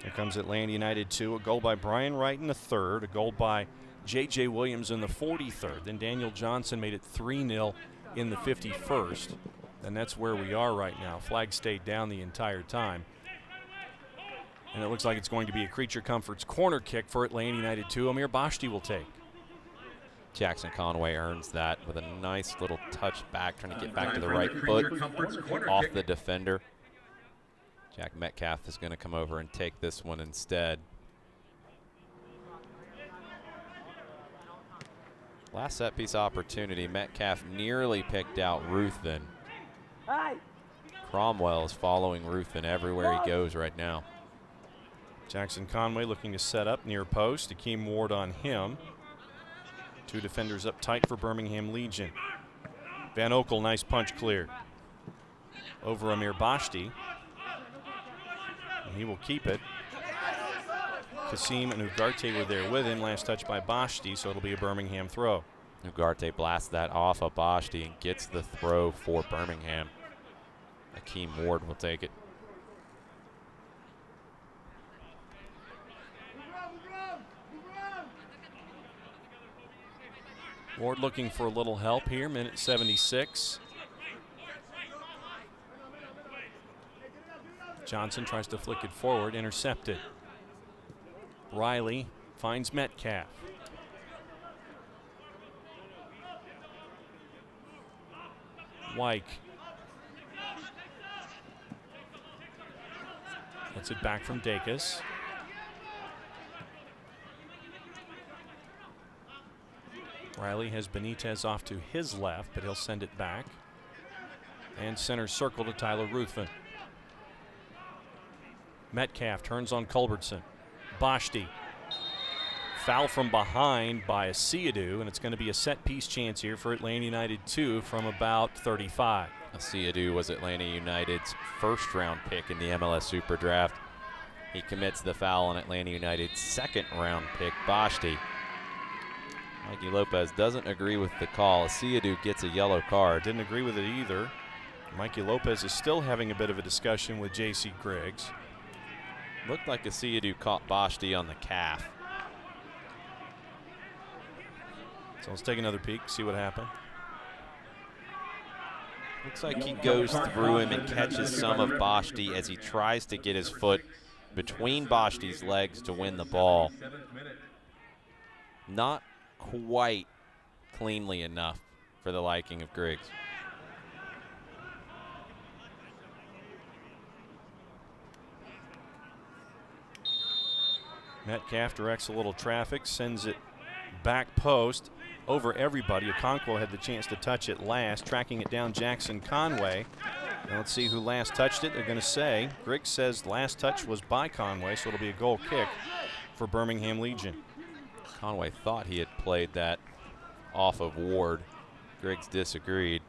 Here comes Atlanta United 2. A goal by Brian Wright in the third. A goal by J.J. Williams in the 43rd. Then Daniel Johnson made it 3-0 in the 51st. And that's where we are right now. Flag stayed down the entire time. And it looks like it's going to be a Creature Comforts corner kick for Atlanta United 2. Amir Bashti will take. Jackson Conway earns that with a nice little touch back, trying to get back to the right foot off the defender. Jack Metcalf is going to come over and take this one instead. Last set piece opportunity. Metcalf nearly picked out Ruthven. Cromwell is following Ruthven everywhere he goes right now. Jackson Conway looking to set up near post. Akeem Ward on him. Two defenders up tight for Birmingham Legion. Van Okel, nice punch cleared. Over Amir Bashti. And he will keep it. Kasim and Ugarte were there with him. Last touch by Bashti, so it'll be a Birmingham throw. Ugarte blasts that off of Bashti and gets the throw for Birmingham. Akeem Ward will take it. Ward looking for a little help here, minute 76. Johnson tries to flick it forward, intercepted. Riley finds Metcalf. Wyke. Gets it back from Dacus. Riley has Benitez off to his left, but he'll send it back. And center circle to Tyler Ruthven. Metcalf turns on Culbertson. Bashti Foul from behind by Asiadu, and it's going to be a set-piece chance here for Atlanta United 2 from about 35. Asiadu was Atlanta United's first-round pick in the MLS Super Draft. He commits the foul on Atlanta United's second-round pick, Bashti. Mikey Lopez doesn't agree with the call. Asiadu gets a yellow card. Didn't agree with it either. Mikey Lopez is still having a bit of a discussion with J.C. Griggs. Looked like Asiadu caught Bashti on the calf. So let's take another peek, see what happened. Looks like he goes through him and catches some of Bashti as he tries to get his foot between Bashti's legs to win the ball. Not quite cleanly enough for the liking of Griggs. Metcalf directs a little traffic, sends it back post over everybody. Okonkwo had the chance to touch it last, tracking it down Jackson Conway. Now let's see who last touched it. They're going to say, Griggs says last touch was by Conway, so it'll be a goal kick for Birmingham Legion. Conway thought he had played that off of Ward. Griggs disagreed.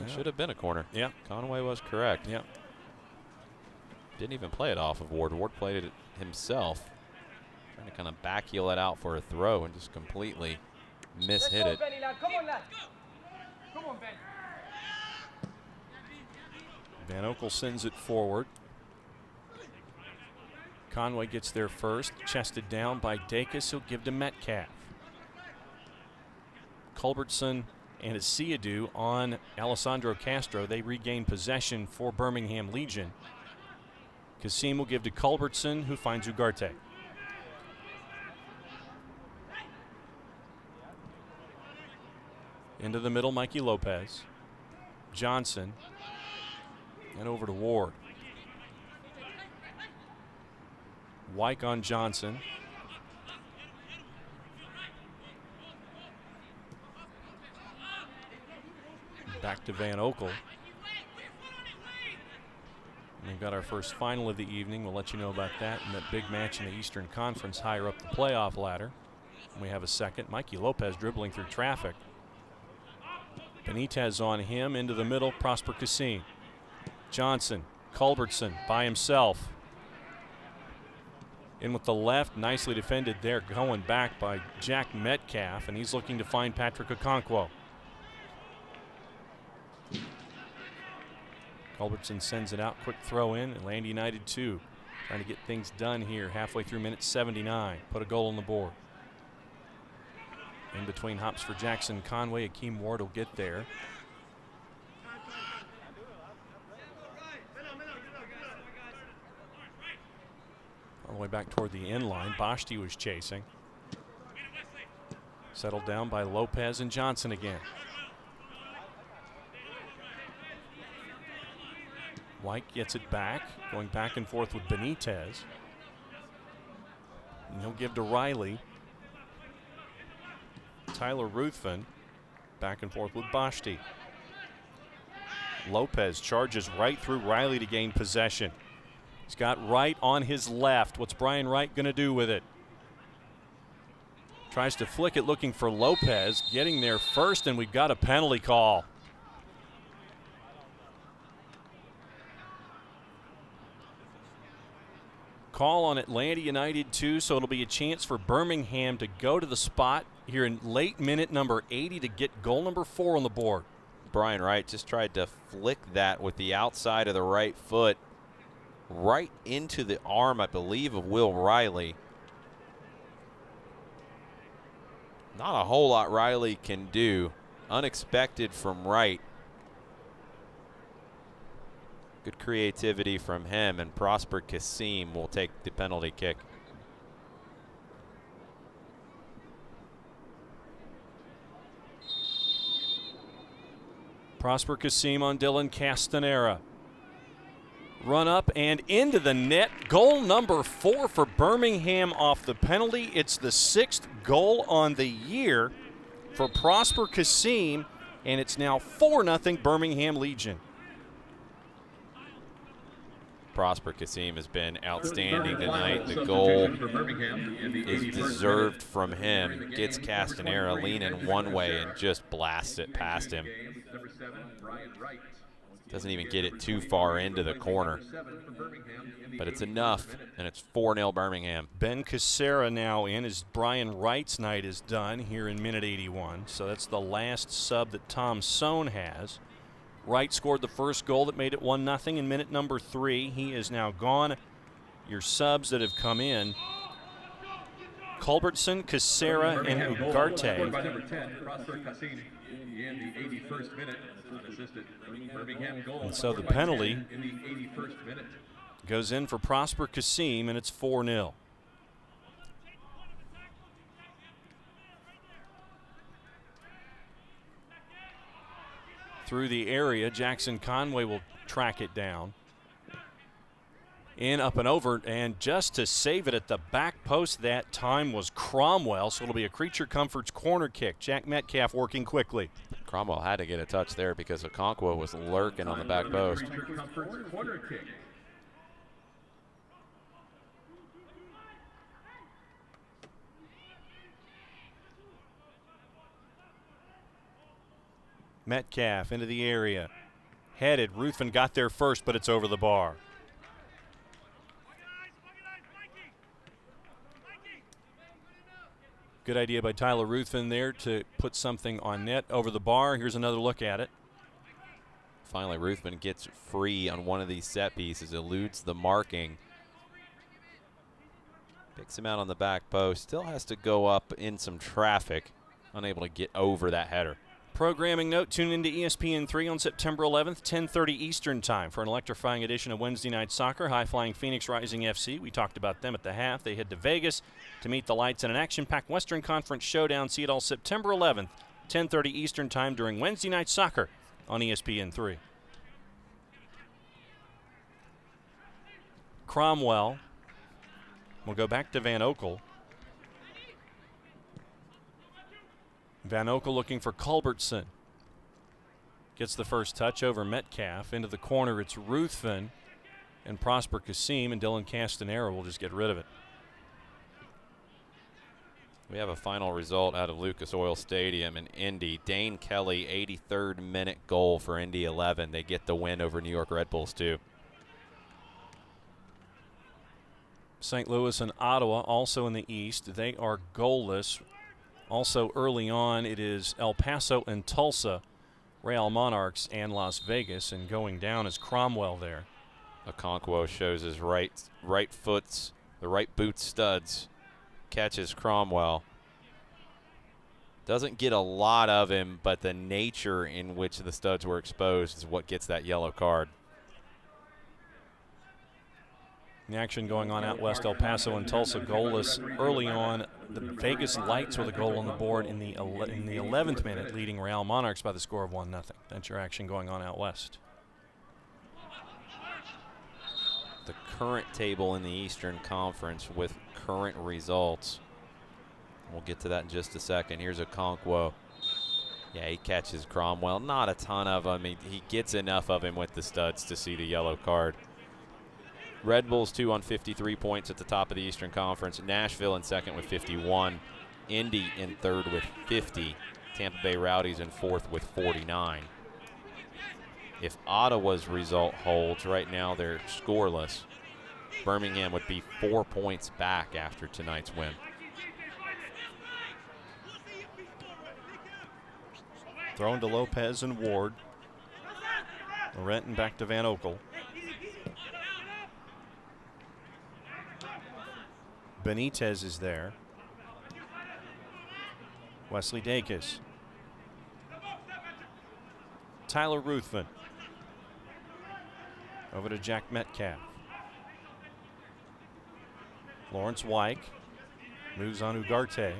It should have been a corner. Yeah. Conway was correct. Yeah. Didn't even play it off of Ward. Ward played it himself. Trying to kind of backheel it out for a throw and just completely mishit it. Van Oekel sends it forward. Conway gets there first, chested down by Dacus, who'll give to Metcalf. Culbertson and Asiadu on Alessandro Castro. They regain possession for Birmingham Legion. Kasim will give to Culbertson, who finds Ugarte. Into the middle, Mikey Lopez. Johnson. And over to Ward. Wyke on Johnson. Back to Van Oekel. We've got our first final of the evening. We'll let you know about that and that big match in the Eastern Conference higher up the playoff ladder. And we have a second. Mikey Lopez dribbling through traffic. Benitez on him, into the middle, Prosper Kasim. Johnson, Culbertson by himself. In with the left, nicely defended there, going back by Jack Metcalf, and he's looking to find Patrick Okonkwo. Culbertson sends it out, quick throw in, Atlanta United 2. Trying to get things done here halfway through minute 79. Put a goal on the board. In between hops for Jackson Conway. Akeem Ward will get there. All the way back toward the end line. Bashti was chasing. Settled down by Lopez and Johnson again. White gets it back, going back and forth with Benitez. And he'll give to Riley. Tyler Ruthven back and forth with Bashti. Lopez charges right through Riley to gain possession. He's got Wright on his left. What's Brian Wright going to do with it? Tries to flick it looking for Lopez, getting there first, and we've got a penalty call. Call on Atlanta United 2, so it'll be a chance for Birmingham to go to the spot here in late minute number 80 to get goal number 4 on the board. Brian Wright just tried to flick that with the outside of the right foot right into the arm, I believe, of Will Riley. Not a whole lot Riley can do. Unexpected from Wright. Good creativity from him, and Prosper Kasim will take the penalty kick. Prosper Kasim on Dylan Castanera. Run up and into the net. Goal number 4 for Birmingham off the penalty. It's the 6th goal on the year for Prosper Kasim, and it's now 4-0 Birmingham Legion. Prosper Kasim has been outstanding tonight. The goal is deserved from him. Gets Castanera leaning one way and just blasts it past him. Doesn't even get it too far into the corner. But it's enough, and it's 4-0 Birmingham. Ben Casera now in as Brian Wright's night is done here in minute 81. So that's the last sub that Tom Sohn has. Wright scored the first goal that made it 1-0 in minute number 3. He is now gone. Your subs that have come in: Culbertson, Casera, and Ugarte. And so the penalty goes in for Prosper Kasim, and it's 4-0. Through the area, Jackson Conway will track it down. In, up, and over, and just to save it at the back post that time was Cromwell, so it'll be a Creature Comforts corner kick. Jack Metcalf working quickly. Cromwell had to get a touch there because Okonkwo was lurking on the back post. Metcalf into the area. Headed. Ruthven got there first, but it's over the bar. Good idea by Tyler Ruthven there to put something on net over the bar. Here's another look at it. Finally, Ruthven gets free on one of these set pieces, eludes the marking. Picks him out on the back post. Still has to go up in some traffic. Unable to get over that header. Programming note, tune into ESPN3 on September 11th, 10:30 Eastern Time for an electrifying edition of Wednesday Night Soccer. High-flying Phoenix Rising FC. We talked about them at the half. They head to Vegas to meet the lights in an action-packed Western Conference showdown. See it all September 11th, 10:30 Eastern Time during Wednesday Night Soccer on ESPN3. Cromwell will go back to Van Oekel. Van Oekel looking for Culbertson. Gets the first touch over Metcalf. Into the corner, it's Ruthven and Prosper Kasim, and Dylan Castanera will just get rid of it. We have a final result out of Lucas Oil Stadium in Indy. Dane Kelly, 83rd minute goal for Indy 11. They get the win over New York Red Bulls too. St. Louis and Ottawa also in the East. They are goalless. Also early on, it is El Paso and Tulsa, Real Monarchs and Las Vegas, and going down is Cromwell there. Okonkwo shows his right foot's, the right boot studs, catches Cromwell. Doesn't get a lot of him, but the nature in which the studs were exposed is what gets that yellow card. The action going on out west, El Paso and Tulsa goalless early on. The Vegas Lights with a goal on the board in the 11th minute, leading Real Monarchs by the score of 1-0. That's your action going on out west. The current table in the Eastern Conference with current results. We'll get to that in just a second. Here's Okonkwo. Yeah, he catches Cromwell. Not a ton of him. He gets enough of him with the studs to see the yellow card. Red Bulls 2 on 53 points at the top of the Eastern Conference. Nashville in second with 51. Indy in third with 50. Tampa Bay Rowdies in fourth with 49. If Ottawa's result holds, right now they're scoreless. Birmingham would be 4 points back after tonight's win. Thrown to Lopez and Ward. Laurent back to Van Oekel. Benitez is there. Wesley Dacus. Tyler Ruthven. Over to Jack Metcalf. Lawrence Wyke moves on Ugarte.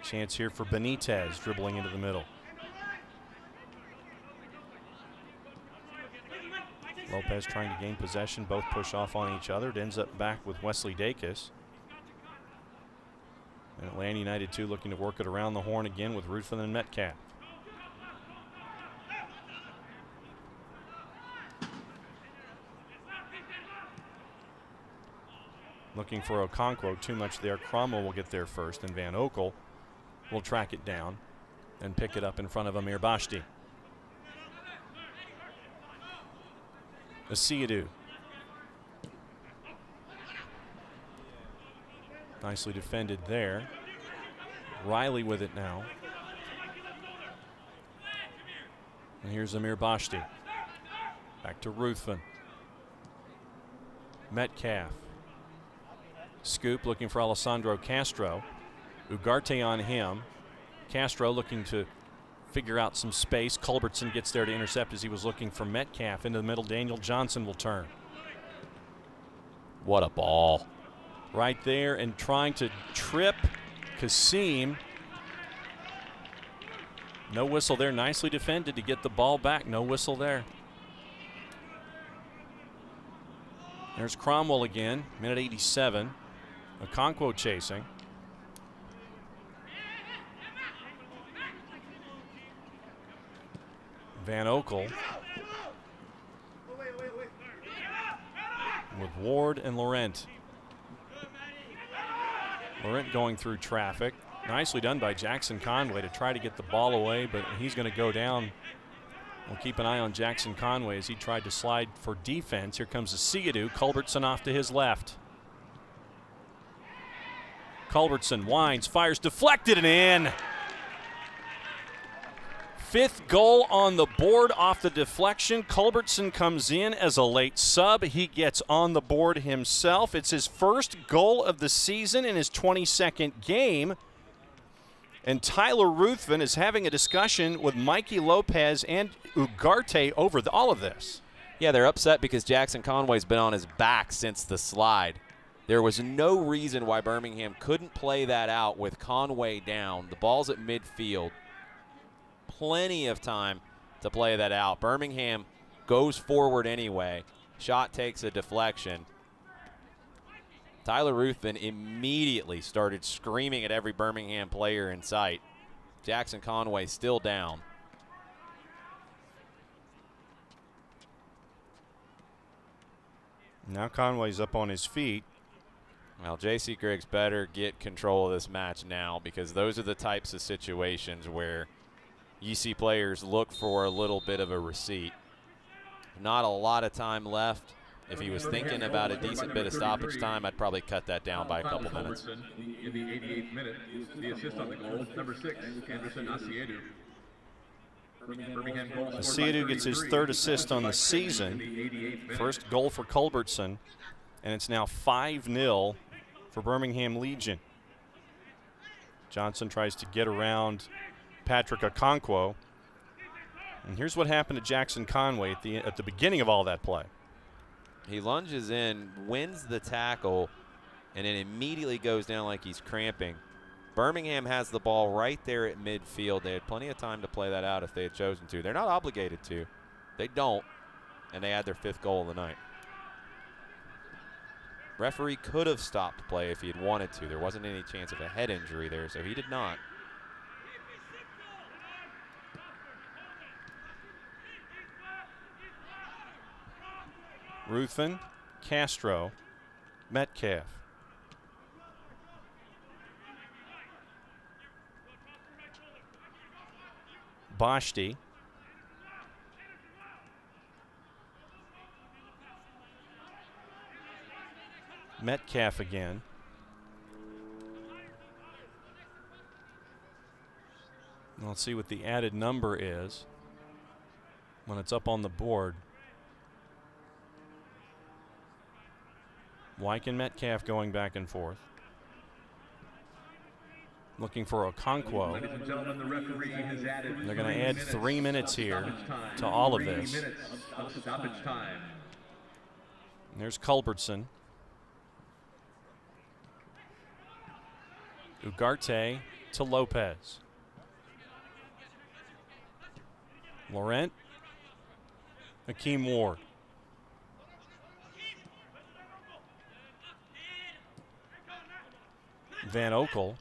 Chance here for Benitez, dribbling into the middle. Lopez trying to gain possession. Both push off on each other. It ends up back with Wesley Dacus. And Atlanta United 2 looking to work it around the horn again with Ruthven and Metcalf. Looking for Okonkwo, too much there. Cromwell will get there first, and Van Oekel will track it down and pick it up in front of Amir Bashti. Asiadu. Nicely defended there. Riley with it now. And here's Amir Bashti. Back to Ruthven. Metcalf. Scoop looking for Alessandro Castro. Ugarte on him. Castro looking to figure out some space. Culbertson gets there to intercept as he was looking for Metcalf. Into the middle, Daniel Johnson will turn. What a ball. Right there, and trying to trip Kasim. No whistle there. Nicely defended to get the ball back. No whistle there. There's Cromwell again, minute 87. Okonkwo chasing. Van Oekel with Ward and Laurent. Laurent going through traffic. Nicely done by Jackson Conway to try to get the ball away, but he's going to go down. We'll keep an eye on Jackson Conway as he tried to slide for defense. Here comes Asiadu. Culbertson off to his left. Culbertson winds, fires, deflected and in. Fifth goal on the board off the deflection. Culbertson comes in as a late sub. He gets on the board himself. It's his first goal of the season in his 22nd game. And Tyler Ruthven is having a discussion with Mikey Lopez and Ugarte over all of this. Yeah, they're upset because Jackson Conway's been on his back since the slide. There was no reason why Birmingham couldn't play that out with Conway down. The ball's at midfield. Plenty of time to play that out. Birmingham goes forward anyway. Shot takes a deflection. Tyler Ruthven immediately started screaming at every Birmingham player in sight. Jackson Conway still down. Now Conway's up on his feet. Well, J.C. Griggs better get control of this match now, because those are the types of situations where you see players look for a little bit of a receipt. Not a lot of time left. If he was thinking about a decent bit of stoppage time, I'd probably cut that down by a couple minutes. In the 88th minute, the assist on the goal, number 6, Anderson Asiadu. Asiadu gets his third assist on the season. First goal for Culbertson, and it's now 5-0 for Birmingham Legion. Johnson tries to get around Patrick Okonkwo. And here's what happened to Jackson Conway at the beginning of all that play. He lunges in, wins the tackle, and then immediately goes down like he's cramping. Birmingham has the ball right there at midfield. They had plenty of time to play that out if they had chosen to. They're not obligated to. They don't, and they had their 5th goal of the night. Referee could have stopped play if he had wanted to. There wasn't any chance of a head injury there, so he did not. Ruthven, Castro, Metcalf. Bashti. Metcalf again. Let's see what the added number is when it's up on the board. Wyke and Metcalf going back and forth. Looking for Okonkwo. They're going to add 3 minutes here to all of this. And there's Culbertson. Ugarte to Lopez. Laurent. Akeem Ward. Van Oekel.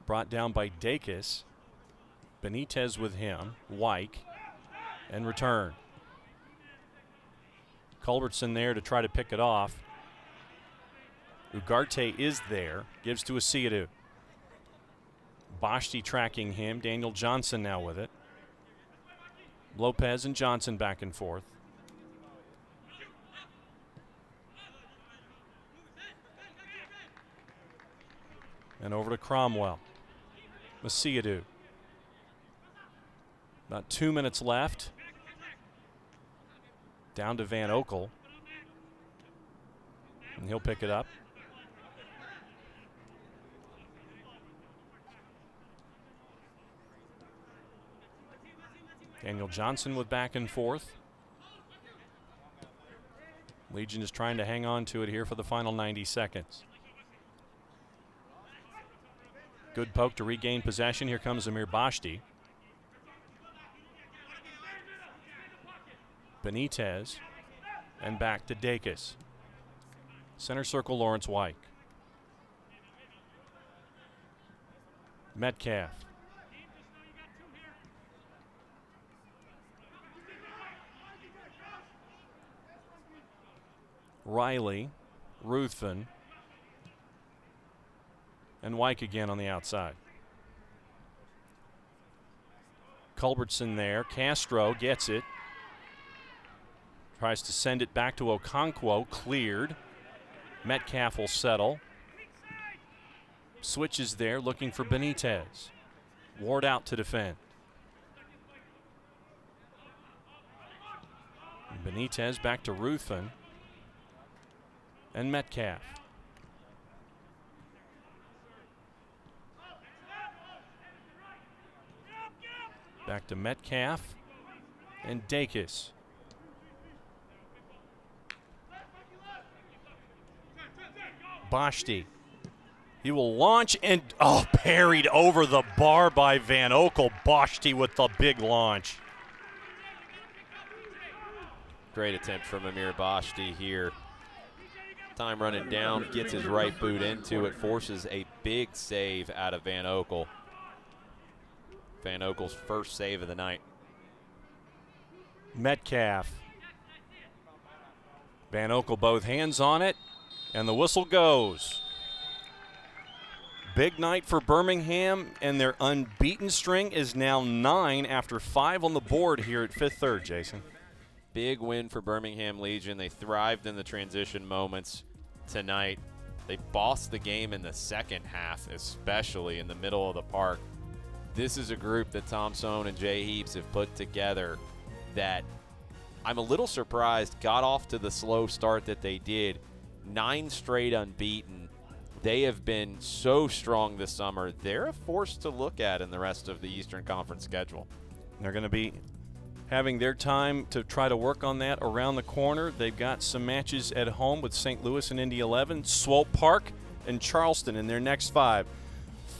Brought down by Dacus. Benitez with him. Wyke. And return. Culbertson there to try to pick it off. Ugarte is there, gives to Asiadu. Boschti tracking him. Daniel Johnson now with it. Lopez and Johnson back and forth. And over to Cromwell. Asiadu. About 2 minutes left. Down to Van Oekel. And he'll pick it up. Daniel Johnson with back and forth. Legion is trying to hang on to it here for the final 90 seconds. Good poke to regain possession. Here comes Amir Boschti. Benitez. And back to Dacus. Center circle, Lawrence Wyke. Metcalf. Riley, Ruthven, and Wyke again on the outside. Culbertson there. Castro gets it. Tries to send it back to Okonkwo. Cleared. Metcalf will settle. Switches there, looking for Benitez. Ward out to defend. Benitez back to Ruthven. And Metcalf. Back to Metcalf and Dacus. Boschti. He will launch and, parried over the bar by Van Oekel. Boschti with the big launch. Great attempt from Amir Boschti here. Time running down, gets his right boot into it, forces a big save out of Van Oekel. Van Oekel's first save of the night. Metcalf. Van Oekel both hands on it, and the whistle goes. Big night for Birmingham, and their unbeaten string is now 9 after 5 on the board here at Fifth Third, Jason. Big win for Birmingham Legion. They thrived in the transition moments tonight. They bossed the game in the second half, especially in the middle of the park. This is a group that Tom Sohn and Jay Heaps have put together that I'm a little surprised got off to the slow start that they did. 9 straight unbeaten. They have been so strong this summer. They're a force to look at in the rest of the Eastern Conference schedule. They're going to be having their time to try to work on that around the corner. They've got some matches at home with St. Louis and Indy 11, Swope Park, and Charleston in their next 5.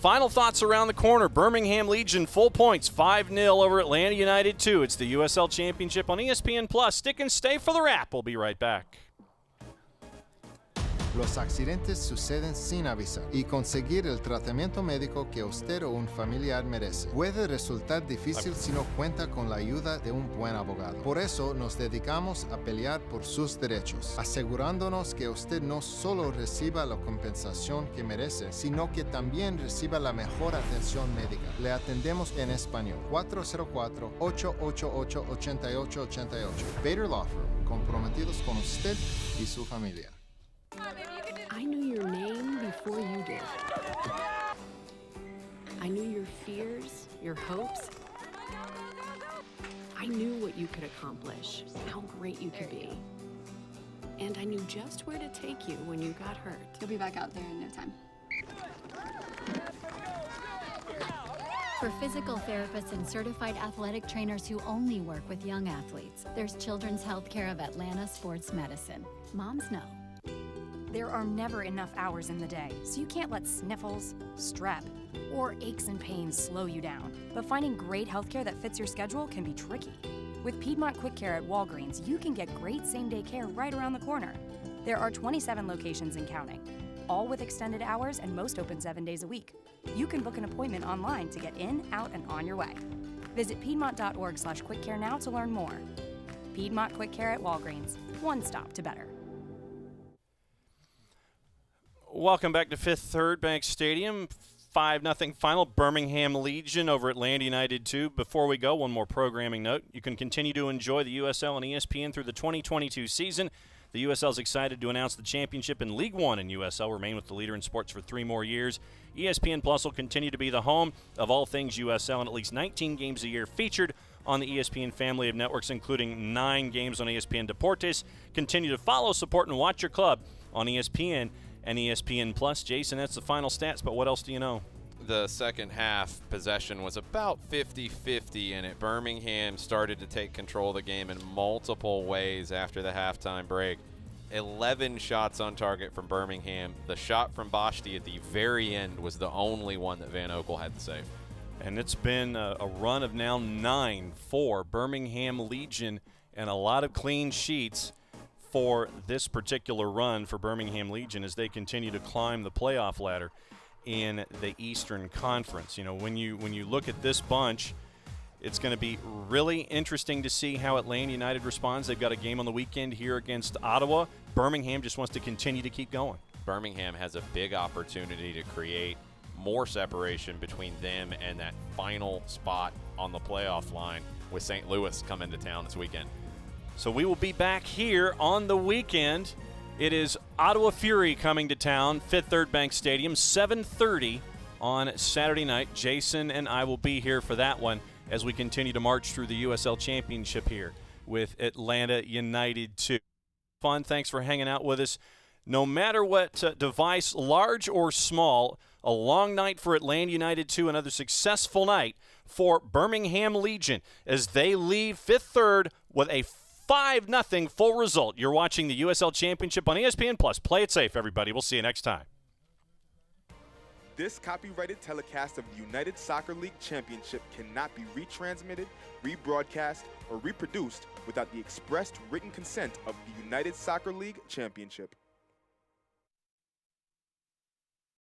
Final thoughts around the corner. Birmingham Legion full points, 5-0 over Atlanta United 2. It's the USL Championship on ESPN+. Stick and stay for the wrap. We'll be right back. Los accidentes suceden sin avisar y conseguir el tratamiento médico que usted o un familiar merece puede resultar difícil si no cuenta con la ayuda de un buen abogado. Por eso nos dedicamos a pelear por sus derechos, asegurándonos que usted no solo reciba la compensación que merece, sino que también reciba la mejor atención médica. Le atendemos en español. 404-888-8888. Bader Law Firm, comprometidos con usted y su familia. I knew your name before you did. I knew your fears, your hopes. I knew what you could accomplish, how great you could be. And I knew just where to take you when you got hurt. You'll be back out there in no time. For physical therapists and certified athletic trainers who only work with young athletes, there's Children's Healthcare of Atlanta Sports Medicine. Moms know. There are never enough hours in the day, so you can't let sniffles, strep, or aches and pains slow you down. But finding great healthcare that fits your schedule can be tricky. With Piedmont Quick Care at Walgreens, you can get great same-day care right around the corner. There are 27 locations and counting, all with extended hours and most open 7 days a week. You can book an appointment online to get in, out, and on your way. Visit piedmont.org/quickcare now to learn more. Piedmont Quick Care at Walgreens. One stop to better. Welcome back to Fifth Third Bank Stadium. 5-0 final. Birmingham Legion over Atlanta United 2. Before we go, one more programming note. You can continue to enjoy the USL and ESPN through the 2022 season. The USL is excited to announce the championship in League One in USL remain with the leader in sports for 3 more years. ESPN Plus will continue to be the home of all things USL and at least 19 games a year featured on the ESPN family of networks, including 9 games on ESPN Deportes. Continue to follow, support, and watch your club on ESPN and ESPN Plus. Jason, that's the final stats, but what else do you know? The second half possession was about 50-50 in it. Birmingham started to take control of the game in multiple ways after the halftime break. 11 shots on target from Birmingham. The shot from Bashti at the very end was the only one that Van Oekel had to save. And it's been a run of now 9 for Birmingham Legion and a lot of clean sheets for this particular run for Birmingham Legion as they continue to climb the playoff ladder in the Eastern Conference. You know, when you look at this bunch, it's going to be really interesting to see how Atlanta United responds. They've got a game on the weekend here against Ottawa. Birmingham just wants to continue to keep going. Birmingham has a big opportunity to create more separation between them and that final spot on the playoff line with St. Louis coming to town this weekend. So we will be back here on the weekend. It is Ottawa Fury coming to town, Fifth Third Bank Stadium, 7:30 on Saturday night. Jason and I will be here for that one as we continue to march through the USL Championship here with Atlanta United 2. Fun. Thanks for hanging out with us. No matter what device, large or small, a long night for Atlanta United 2, another successful night for Birmingham Legion as they leave Fifth Third with a 5-0 full result. You're watching the USL Championship on ESPN Plus. Play it safe, everybody. We'll see you next time. This copyrighted telecast of the United Soccer League Championship cannot be retransmitted, rebroadcast, or reproduced without the expressed written consent of the United Soccer League Championship.